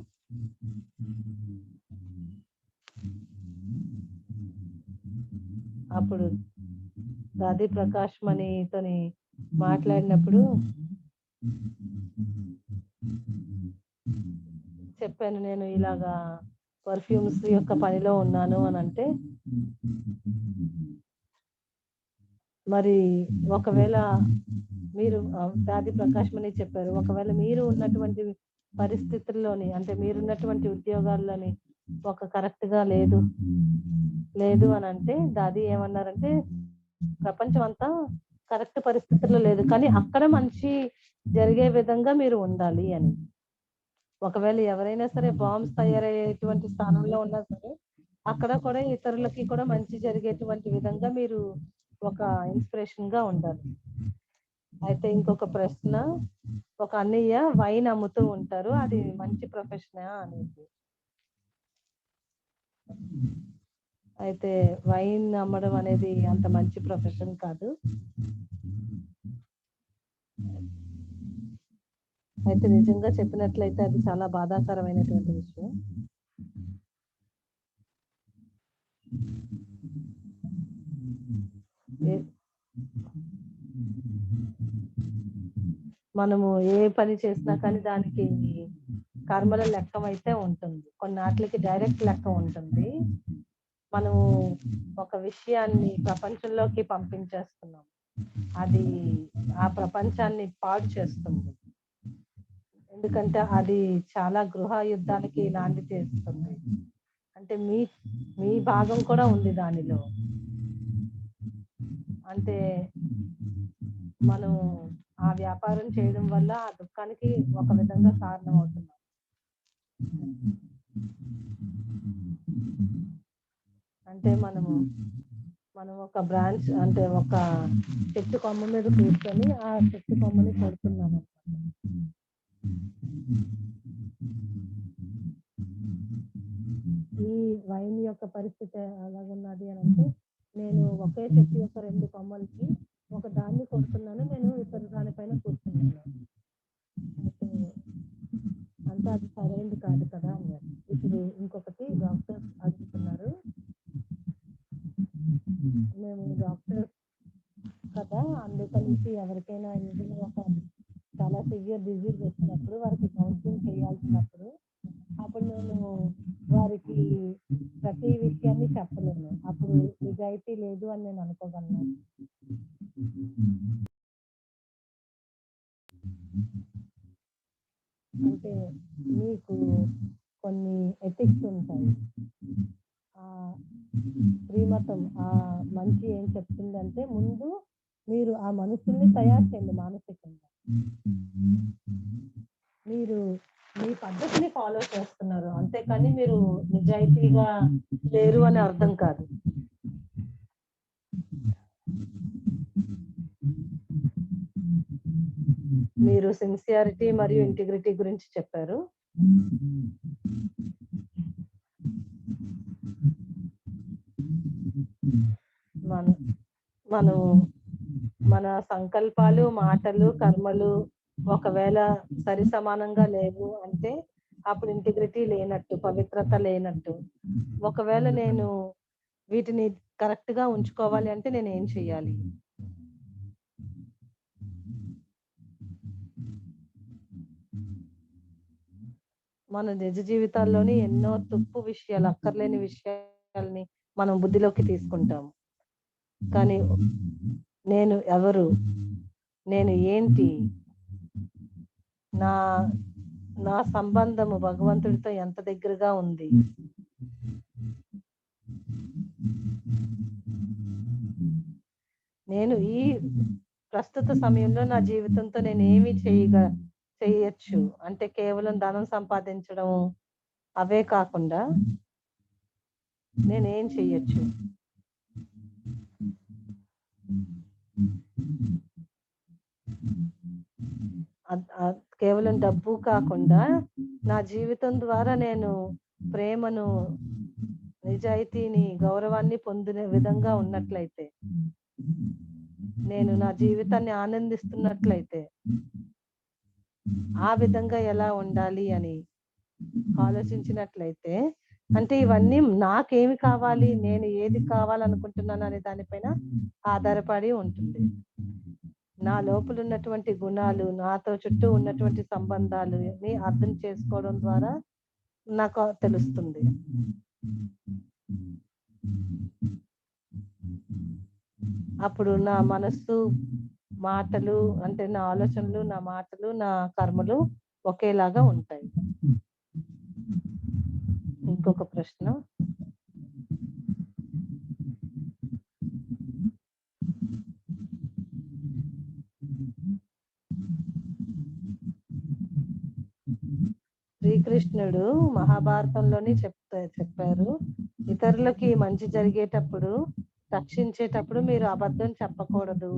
అప్పుడు దాది ప్రకాష్ మణితోని మాట్లాడినప్పుడు చెప్పాను, నేను ఇలాగా పర్ఫ్యూమ్స్ యొక్క పనిలో ఉన్నాను అని అంటే, మరి ఒకవేళ మీరు దాది ప్రకాష్ మణి చెప్పారు, ఒకవేళ మీరు ఉన్నటువంటి పరిస్థితుల్లోని అంటే మీరున్నటువంటి ఉద్యోగాల్లోని ఒక కరెక్ట్ గా లేదు అని అంటే, దాది ఏమన్నారంటే ప్రపంచం అంతా కరెక్ట్ పరిస్థితుల్లో లేదు, కానీ అక్కడ మంచి జరిగే విధంగా మీరు ఉండాలి అని. ఒకవేళ ఎవరైనా సరే బాంబ్స్ తయారయ్యేటువంటి స్థానంలో ఉన్నా సరే అక్కడ కూడా ఇతరులకి కూడా మంచి జరిగేటువంటి విధంగా మీరు ఒక ఇన్స్పిరేషన్ గా ఉండాలి. అయితే ఇంకొక ప్రశ్న, ఒక అన్నయ్య వైన్ అమ్ముతూ ఉంటారు, అది మంచి ప్రొఫెషనా అనేది. అయితే వైన్ అమ్మడం అనేది అంత మంచి ప్రొఫెషన్ కాదు. అయితే నిజంగా చెప్పినట్లయితే అది చాలా బాధాకరమైనటువంటి విషయం. మనము ఏ పని చేసినా కానీ దానికి కర్మల లెక్క అయితే ఉంటుంది. కొన్నాట్లకి డైరెక్ట్ లెక్క ఉంటుంది. మనము ఒక విషయాన్ని ప్రపంచంలోకి పంపించేస్తున్నాం. అది ఆ ప్రపంచాన్ని పాడు చేస్తుంది. ఎందుకంటే అది చాలా గృహ యుద్ధానికి నాంది చేస్తుంది. అంటే మీ భాగం కూడా ఉంది దానిలో. అంటే మనం ఆ వ్యాపారం చేయడం వల్ల ఆ దుఃఖానికి ఒక విధంగా కారణం అవుతున్నాం. అంటే మనం ఒక బ్రాంచ్ అంటే ఒక చెట్టు కొమ్మ మీద కూర్చొని ఆ చెట్టు కొమ్మని కొడుతున్నాం అన్నమాట. ఈ వైన్ యొక్క పరిస్థితి ఎలాగున్నది అని అంటే, నేను ఒకే చెట్టు యొక్క 2 కొమ్మలకి ఒక దాన్ని కొడుతున్నాను. నేను ఇతర దానిపైన కూర్చున్నాను. అయితే అంతా అది సరైంది కాదు కదా అన్నారు. ఇప్పుడు ఇంకొకటి డాక్టర్స్ అడుగుతున్నారు. మేము డాక్టర్స్ కదా! అందుకనేసి ఎవరికైనా ఏదైనా ఒక చాలా సివియర్ డిసీజ్ వచ్చినప్పుడు వారికి కౌన్సిలింగ్ చేయాల్సినప్పుడు అప్పుడు నేను వారికి ప్రతి విషయాన్ని చెప్పలేను. అప్పుడు నిజాయితీ లేదు అని నేను అనుకోగలను. అంటే మీకు కొన్ని ఎథిక్స్ ఉంటాయి. శ్రీమతం మంచి ఏం చెప్తుందంటే ముందు మీరు ఆ మనుషుల్ని తయారు చేయండి మానసికంగా. మీరు మీ పద్ధతిని ఫాలో చేస్తున్నారు. అంతేకాని మీరు నిజాయితీగా లేరు అని అర్థం కాదు. మీరు సిన్సియారిటీ మరియు ఇంటిగ్రిటీ గురించి చెప్పారు. మనం మన సంకల్పాలు, మాటలు, కర్మలు ఒకవేళ సరి సమానంగా లేవు అంటే అప్పుడు ఇంటిగ్రిటీ లేనట్టు, పవిత్రత లేనట్టు. ఒకవేళ నేను వీటిని కరెక్ట్ గా ఉంచుకోవాలి అంటే నేను ఏం చెయ్యాలి? మన నిజ జీవితాల్లోని ఎన్నో తుప్పు విషయాలు, అక్కర్లేని విషయాల్ని మనం బుద్ధిలోకి తీసుకుంటాం. కానీ నేను ఎవరు? నేను ఏంటి? నా నా సంబంధము భగవంతుడితో ఎంత దగ్గరగా ఉంది? నేను ఈ ప్రస్తుత సమయంలో నా జీవితంతో నేను ఏమి చేయొచ్చు అంటే కేవలం ధనం సంపాదించడం అవే కాకుండా నేనేం చెయ్యొచ్చు? కేవలం డబ్బు కాకుండా నా జీవితం ద్వారా నేను ప్రేమను, నిజాయితీని, గౌరవాన్ని పొందిన విధంగా ఉన్నట్లయితే, నేను నా జీవితాన్ని ఆనందిస్తున్నట్లయితే ఆ విధంగా ఎలా ఉండాలి అని ఆలోచించినట్లయితే, అంటే ఇవన్నీ నాకేమి కావాలి, నేను ఏది కావాలనుకుంటున్నాను అనే దానిపైన ఆధారపడి ఉంటుంది. నా లోపల ఉన్నటువంటి గుణాలు, నాతో చుట్టూ ఉన్నటువంటి సంబంధాలని అర్థం చేసుకోవడం ద్వారా నాకు తెలుస్తుంది. అప్పుడు నా మనస్సు, మాటలు అంటే నా ఆలోచనలు, నా మాటలు, నా కర్మలు ఒకేలాగా ఉంటాయి. ఇంకొక ప్రశ్న. శ్రీకృష్ణుడు మహాభారతంలోని చెప్పారు, ఇతరులకి మంచి జరిగేటప్పుడు, రక్షించేటప్పుడు మీరు అబద్ధం చెప్పకూడదు,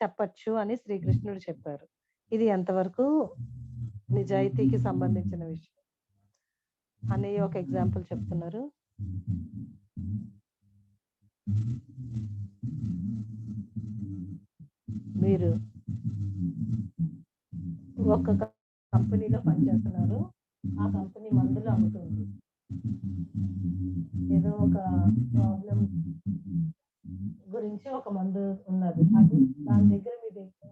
చెప్పచ్చు అని శ్రీకృష్ణుడు చెప్పారు. ఇది ఎంతవరకు నిజాయితీకి సంబంధించిన విషయం అని ఒక ఎగ్జాంపుల్ చెప్తున్నారు. మీరు ఒక కంపెనీలో పనిచేస్తున్నారు, ఆ కంపెనీ మందులు అమ్ముతుంది. ఏదో ఒక ప్రాబ్లం గురించి ఒక మందు ఉన్నది, అది దాని దగ్గర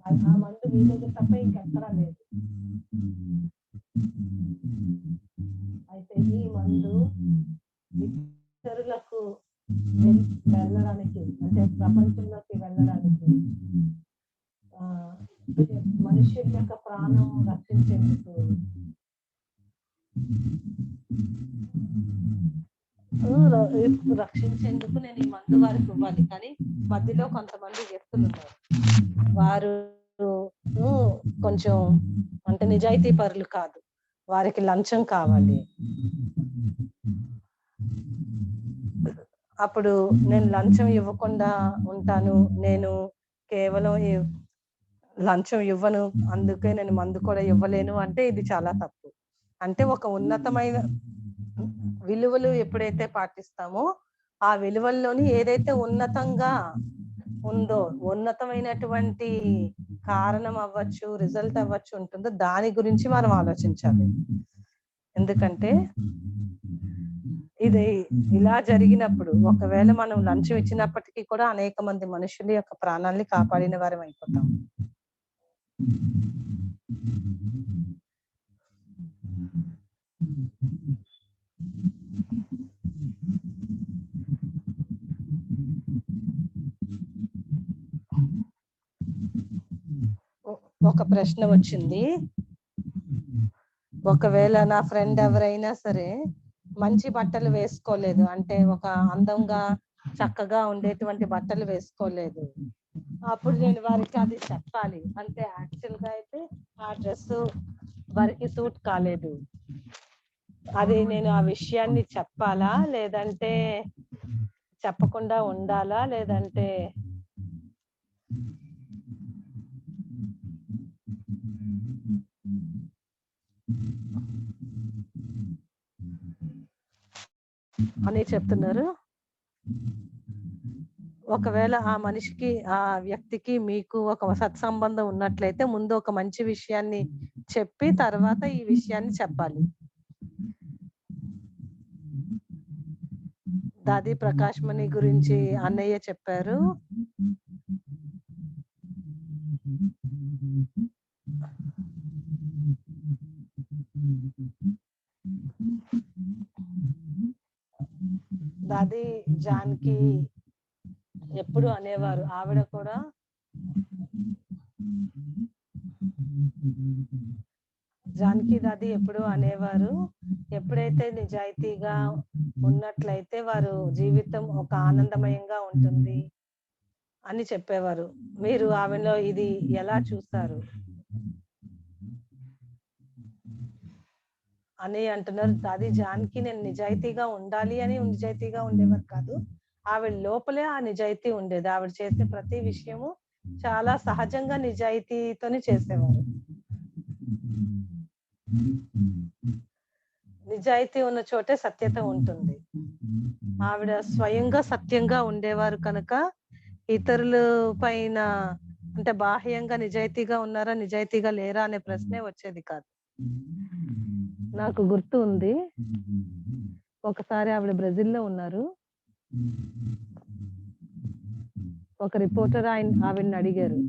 ఆ మందు మీ దగ్గర తప్ప ఇంకెక్కడా లేదు. ఈ మందు ఇతరులకు వెళ్ళడానికి, అంటే ప్రపంచంలోకి వెళ్ళడానికి, మనుషుల యొక్క ప్రాణం రక్షించేందుకు రక్షించేందుకు నేను ఈ మందు వారికి ఇవ్వాలి. కానీ మధ్యలో కొంతమంది వ్యక్తులు ఉన్నారు, వారు కొంచెం అంటే నిజాయితీ పరులు కాదు, వారికి లంచం కావాలి. అప్పుడు నేను లంచం ఇవ్వకుండా ఉంటాను, నేను కేవలం లంచం ఇవ్వను, అందుకే నేను మందు కూడా ఇవ్వలేను అంటే ఇది చాలా తప్పు. అంటే ఒక ఉన్నతమైన విలువలు ఎప్పుడైతే పాటిస్తామో ఆ విలువల్లోని ఏదైతే ఉన్నతంగా ఉందో, ఉన్నతమైనటువంటి కారణం అవ్వచ్చు, రిజల్ట్ అవ్వచ్చు ఉంటుందో దాని గురించి మనం ఆలోచించాలి. ఎందుకంటే ఇది ఇలా జరిగినప్పుడు ఒకవేళ మనం లంచం ఇచ్చినప్పటికీ కూడా అనేక మంది మనుషుల యొక్క ప్రాణాలని కాపాడిన వారం అయిపోతాం. ఒక ప్రశ్న వచ్చింది, ఒకవేళ నా ఫ్రెండ్ ఎవరైనా సరే మంచి బట్టలు వేసుకోలేదు, అంటే ఒక అందంగా చక్కగా ఉండేటువంటి బట్టలు వేసుకోలేదు, అప్పుడు నేను వారికి అది చెప్పాలి. అంటే యాక్చువల్ గా అయితే ఆ డ్రెస్ వారికి సూట్ కాలేదు, అది నేను ఆ విషయాన్ని చెప్పాలా, లేదంటే చెప్పకుండా ఉండాలా, లేదంటే అని చెప్తున్నారు. ఒకవేళ ఆ మనిషికి, ఆ వ్యక్తికి మీకు ఒక సత్సంబంధం ఉన్నట్లయితే ముందు ఒక మంచి విషయాన్ని చెప్పి తర్వాత ఈ విషయాన్ని చెప్పాలి. దాది ప్రకాష్ మణి గురించి అన్నయ్య చెప్పారు. దాది జానకి ఎప్పుడు అనేవారు, ఆవిడ కూడా జానకి దాది ఎప్పుడు అనేవారు, ఎప్పుడైతే నిజాయితీగా ఉన్నట్లయితే వారు జీవితం ఒక ఆనందమయంగా ఉంటుంది అని చెప్పేవారు. మీరు ఆమెలో ఇది ఎలా చూస్తారు అని అంటున్నారు. దాది జానకి నేను నిజాయితీగా ఉండాలి అని నిజాయితీగా ఉండేవారు కాదు, ఆవిడ లోపలే ఆ నిజాయితీ ఉండేది. ఆవిడ చేసే ప్రతి విషయము చాలా సహజంగా నిజాయితీతోనే చేసేవారు. నిజాయితీ ఉన్న చోటే సత్యత ఉంటుంది. ఆవిడ స్వయంగా సత్యంగా ఉండేవారు కనుక ఇతరుల పైన, అంటే బాహ్యంగా నిజాయితీగా ఉన్నారా నిజాయితీగా లేరా అనే ప్రశ్నే వచ్చేది కాదు. నాకు గుర్తు ఉంది, ఒకసారి ఆవిడ బ్రెజిల్లో ఉన్నారు, ఒక రిపోర్టర్ ఆవిడని అడిగారు,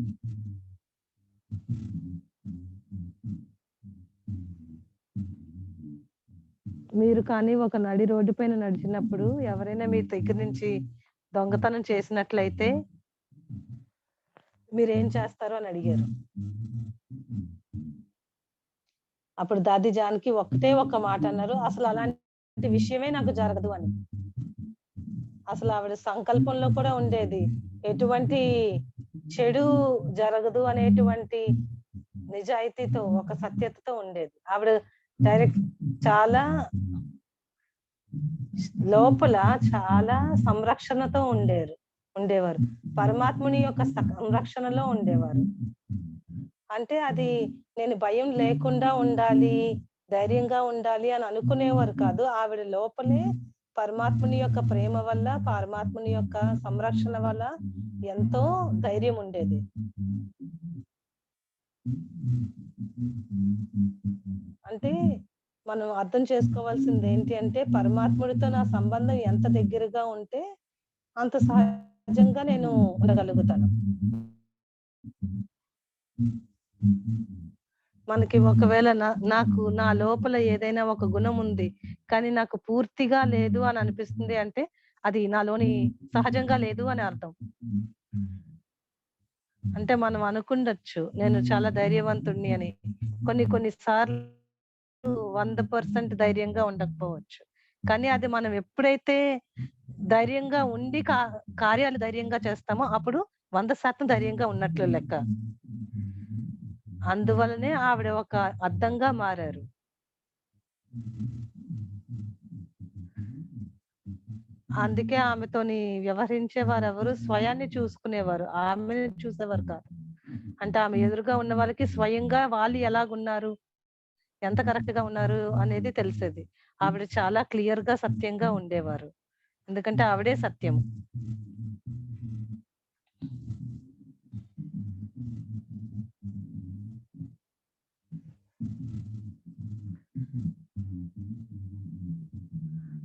మీరు కానీ ఒక నడి రోడ్డు పైన నడిచినప్పుడు ఎవరైనా మీ దగ్గర నుంచి దొంగతనం చేసినట్లయితే మీరేం చేస్తారు అని అడిగారు. అప్పుడు దాది జానకి ఒకటే ఒక మాట అన్నారు, అసలు అలాంటి విషయమే నాకు జరగదు అని. అసలు ఆవిడ సంకల్పంలో కూడా ఉండేది, ఎటువంటి చెడు జరగదు అనేటువంటి నిజాయితీతో, ఒక సత్యతతో ఉండేది. ఆవిడ డైరెక్ట్ చాలా లోపల చాలా సంరక్షణతో ఉండేవారు, పరమాత్ముని యొక్క సంరక్షణలో ఉండేవారు. అంటే అది నేను భయం లేకుండా ఉండాలి, ధైర్యంగా ఉండాలి అని అనుకునేవారు కాదు, ఆవిడ లోపలే పరమాత్ముని యొక్క ప్రేమ వల్ల, పరమాత్ముని యొక్క సంరక్షణ వల్ల ఎంతో ధైర్యం ఉండేది. అంటే మనం అర్థం చేసుకోవాల్సింది ఏంటి అంటే, పరమాత్ముడితో నా సంబంధం ఎంత దగ్గరగా ఉంటే అంత సహజంగా నేను ఉండగలుగుతాను. మనకి ఒకవేళ నాకు నా లోపల ఏదైనా ఒక గుణం ఉంది కానీ నాకు పూర్తిగా లేదు అని అనిపిస్తుంది అంటే అది నాలోని సహజంగా లేదు అని అర్థం. అంటే మనం అనుకుండొచ్చు నేను చాలా ధైర్యవంతుణ్ణి అని. కొన్ని సార్లు 100% ధైర్యంగా ఉండకపోవచ్చు. కానీ అది మనం ఎప్పుడైతే ధైర్యంగా ఉండి కార్యాలు ధైర్యంగా చేస్తామో అప్పుడు 100% ధైర్యంగా ఉన్నట్లు లెక్క. అందువలనే ఆవిడ ఒక అద్దంగా మారారు. అందుకే ఆమెతోని వ్యవహరించే వారెవరు స్వయాన్ని చూసుకునేవారు. ఆమెని చూసేవారు కాదు. అంటే ఆమె ఎదురుగా ఉన్న వాళ్ళకి స్వయంగా వాళ్ళు ఎలాగున్నారు, ఎంత కరెక్ట్‌గా ఉన్నారు అనేది తెలిసేది. ఆవిడ చాలా క్లియర్‌గా, సత్యంగా ఉండేవారు. ఎందుకంటే ఆవిడే సత్యం.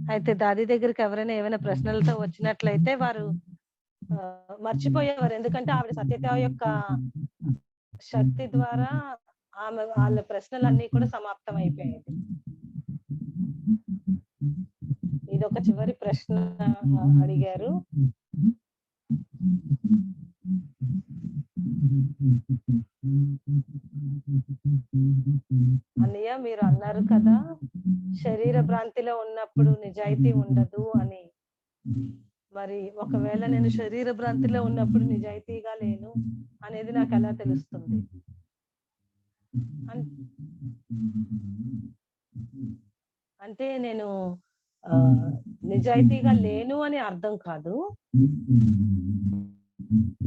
అయితే దాది దగ్గరికి ఎవరైనా ఏమైనా ప్రశ్నలతో వచ్చినట్లయితే వారు మర్చిపోయేవారు. ఎందుకంటే ఆవిడ సత్యత యొక్క శక్తి ద్వారా ఆమె వాళ్ళ ప్రశ్నలన్నీ కూడా సమాప్తం అయిపోయేది. ఇదొక చివరి ప్రశ్న అడిగారు. అన్నయ్య మీరు అన్నారు కదా శరీర భ్రాంతిలో ఉన్నప్పుడు నిజాయితీ ఉండదు అని. మరి ఒకవేళ నేను శరీర భ్రాంతిలో ఉన్నప్పుడు నిజాయితీగా లేను అనేది నాకు ఎలా తెలుస్తుంది? అంటే నేను నిజాయితీగా లేను అని అర్థం కాదు.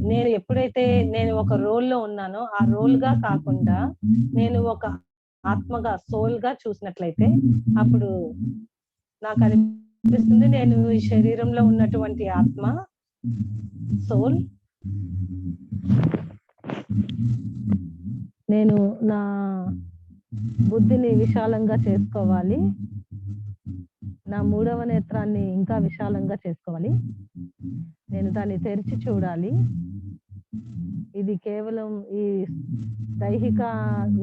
నేను ఎప్పుడైతే నేను ఒక రోల్‌లో ఉన్నానో ఆ రోల్‌గా కాకుండా నేను ఒక ఆత్మగా సోల్‌గా చూసినట్లయితే అప్పుడు నాకు అనిపిస్తుంది నేను ఈ శరీరంలో ఉన్నటువంటి ఆత్మ సోల్. నేను నా బుద్ధిని విశాలంగా చేసుకోవాలి. నా మూడవ నేత్రాన్ని ఇంకా విశాలంగా చేసుకోవాలి. నేను దాన్ని తెరిచి చూడాలి. ఇది కేవలం ఈ దైహిక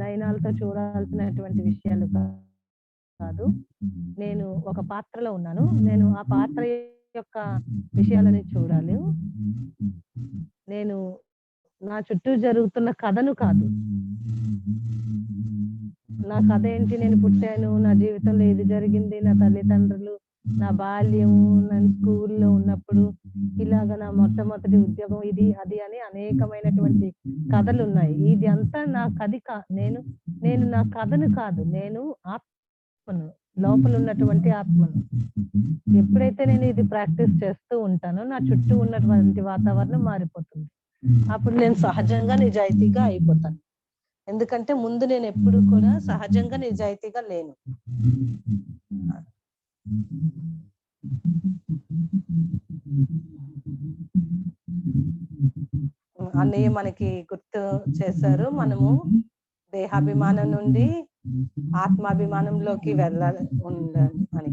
నయనాలతో చూడాల్సినటువంటి విషయాలు కాదు. నేను ఒక పాత్రలో ఉన్నాను. నేను ఆ పాత్ర యొక్క విషయాలని చూడాలి. నేను నా చుట్టూ జరుగుతున్న కథను కాదు. నా కథ ఏంటి? నేను పుట్టాను, నా జీవితంలో ఇది జరిగింది, నా తల్లిదండ్రులు, నా బాల్యం, నేను స్కూల్లో ఉన్నప్పుడు ఇలాగ నా మొట్టమొదటి ఉద్యోగం ఇది, అది అని అనేకమైనటువంటి కథలున్నాయి. ఇది అంతా నా నేను నా కథను కాదు. నేను ఆత్మను. లోపల ఉన్నటువంటి ఆత్మను. ఎప్పుడైతే నేను ఇది ప్రాక్టీస్ చేస్తూ ఉంటానో నా చుట్టూ ఉన్నటువంటి వాతావరణం మారిపోతుంది. అప్పుడు నేను సహజంగా నిజాయితీగా అయిపోతాను. ఎందుకంటే ముందు నేను ఎప్పుడు కూడా సహజంగా నిజాయితీగా లేను. అన్నయ్య మనకి గుర్తు చేశారు. మనము దేహాభిమానం నుండి ఆత్మాభిమానంలోకి వెళ్ళాలి ఉండాలి అని.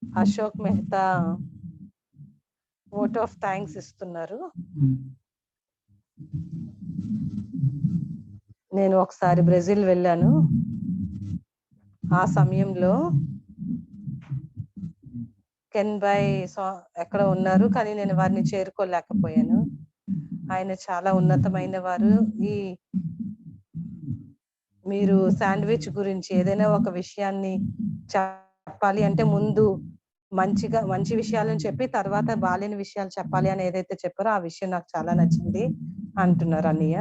Ashok Mehta vote of thanks ఇస్తున్నారు. నేను ఒకసారి బ్రెజిల్ వెళ్ళాను. ఆ సమయంలో కెన్ బాయ్ ఎక్కడ ఉన్నారు కానీ నేను వారిని చేరుకోలేకపోయాను. ఆయన చాలా ఉన్నతమైన వారు. మీరు శాండ్విచ్ గురించి ఏదైనా ఒక విషయాన్ని చెప్పాలి అంటే ముందు మంచి విషయాలను చెప్పి తర్వాత బాలేని విషయాలు చెప్పాలి అని ఏదైతే చెప్పారో ఆ విషయం నాకు చాలా నచ్చింది అంటున్నారు అన్నయ్య.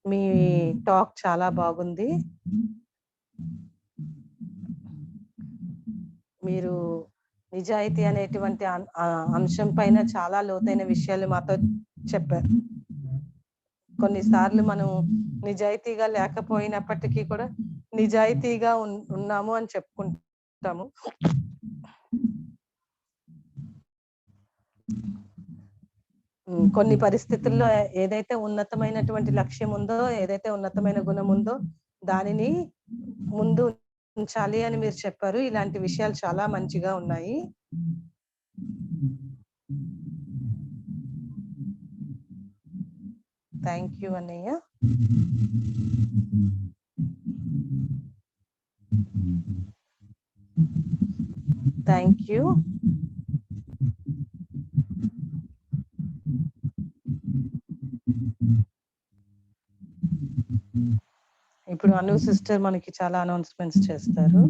మీ టాక్ చాలా బాగుంది. మీరు నిజాయితీ అనేటువంటి అంశం పైన చాలా లోతైన విషయాలు మాతో చెప్పారు. కొన్నిసార్లు మనం నిజాయితీగా లేకపోయినప్పటికీ కూడా నిజాయితీగా ఉన్నాము అని చెప్పుకుంటాము. కొన్ని పరిస్థితుల్లో ఏదైతే ఉన్నతమైనటువంటి లక్ష్యం ఉందో, ఏదైతే ఉన్నతమైన గుణం ఉందో దానిని ముందు ఉంచాలి అని మీరు చెప్పారు. ఇలాంటి విషయాలు చాలా మంచిగా ఉన్నాయి. థ్యాంక్ యూ అన్నయ్య. Thank you. ఇప్పుడు అను సిస్టర్ మనకి చాలా అనౌన్స్మెంట్స్ చేస్తారు.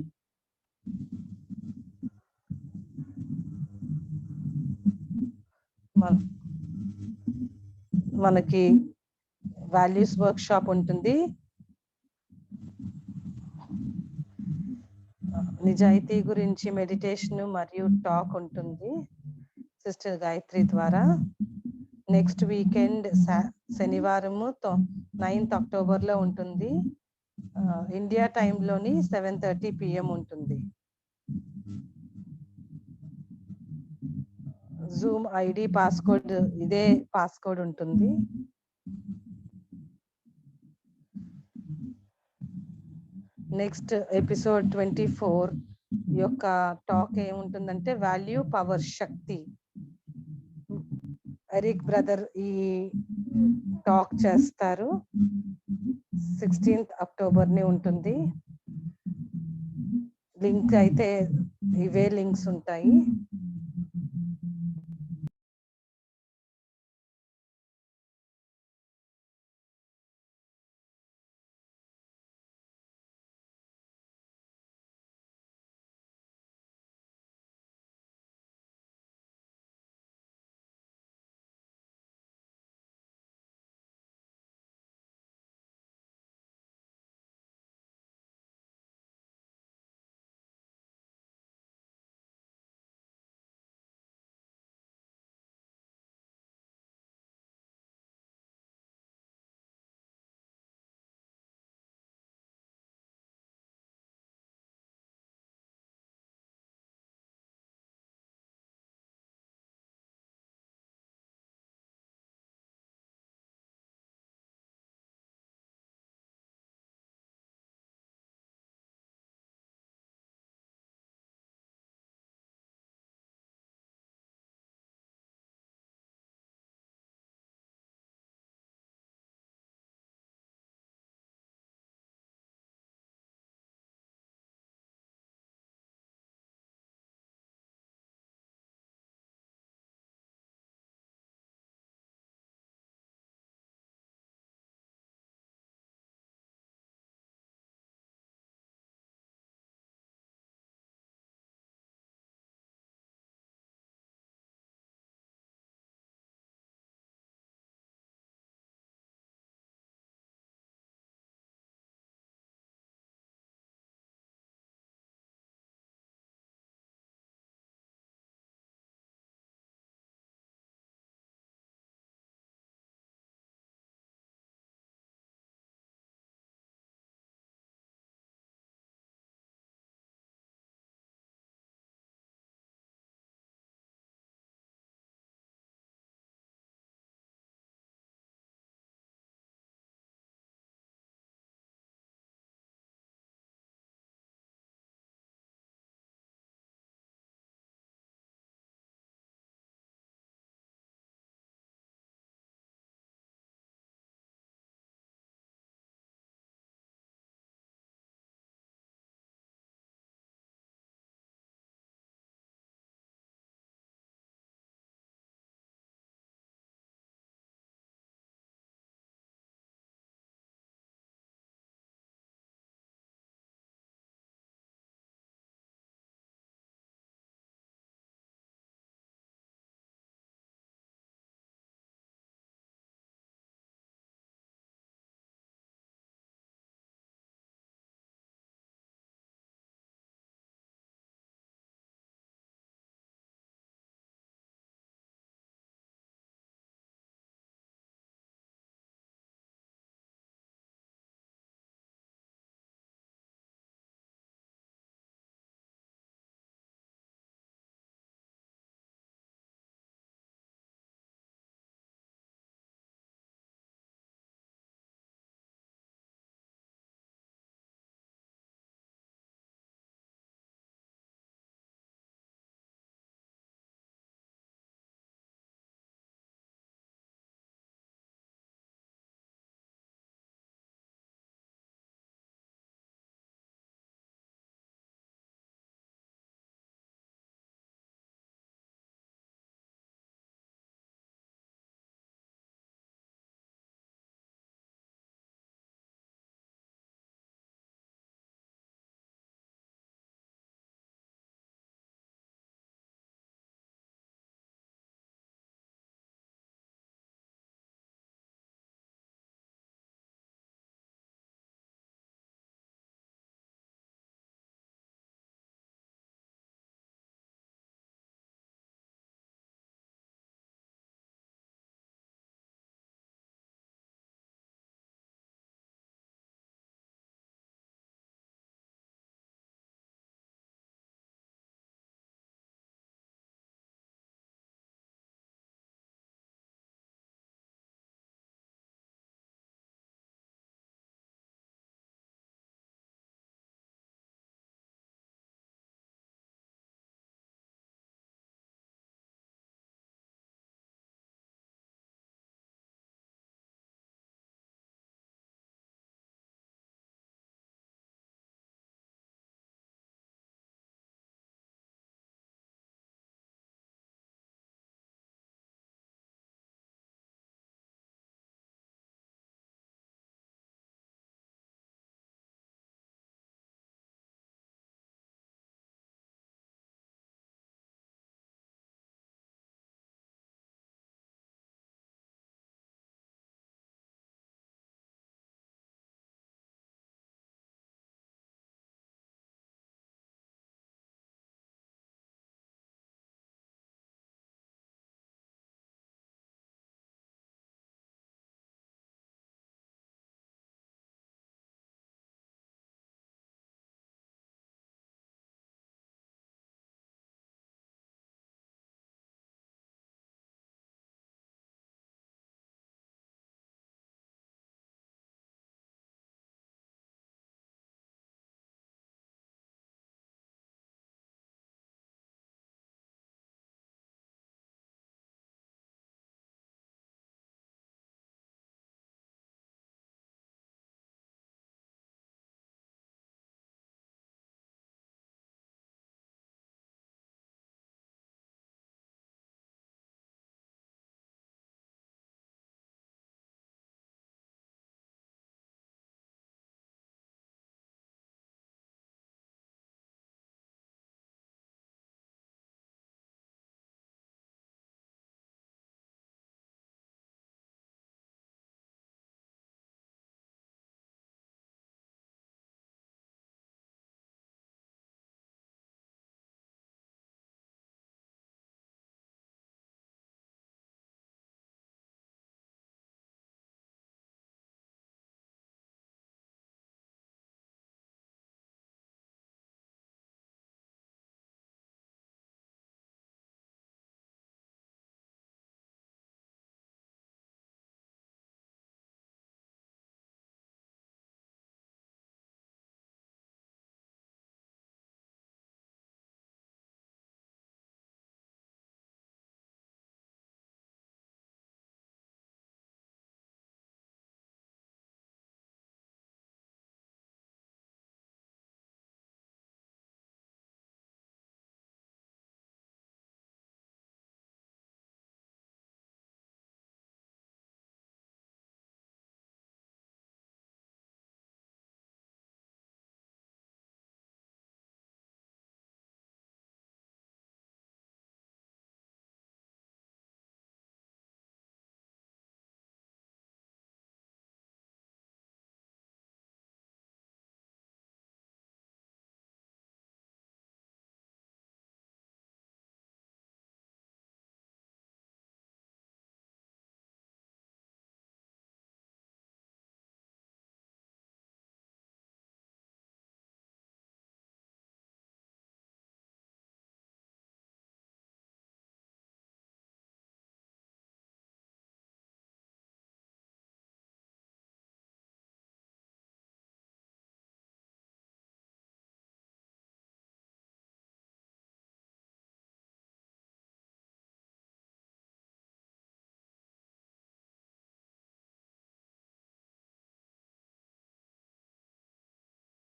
మనకి వాల్యూస్ వర్క్ షాప్ ఉంటుంది, నిజాయితీ గురించి మెడిటేషన్ మరియు టాక్ ఉంటుంది సిస్టర్ గాయత్రి ద్వారా. నెక్స్ట్ వీకెండ్ శనివారము 9th అక్టోబర్లో ఉంటుంది. ఇండియా టైంలోని 7:30 PM ఉంటుంది. జూమ్ ఐడి పాస్కోడ్ ఇదే పాస్కోడ్ ఉంటుంది. నెక్స్ట్ ఎపిసోడ్ 24 యొక్క టాక్ ఏముంటుందంటే వాల్యూ పవర్ శక్తి. ఎరిక్ బ్రదర్ ఈ టాక్ చేస్తారు. 16th అక్టోబర్ని ఉంటుంది. లింక్ అయితే ఇవే లింక్స్ ఉంటాయి.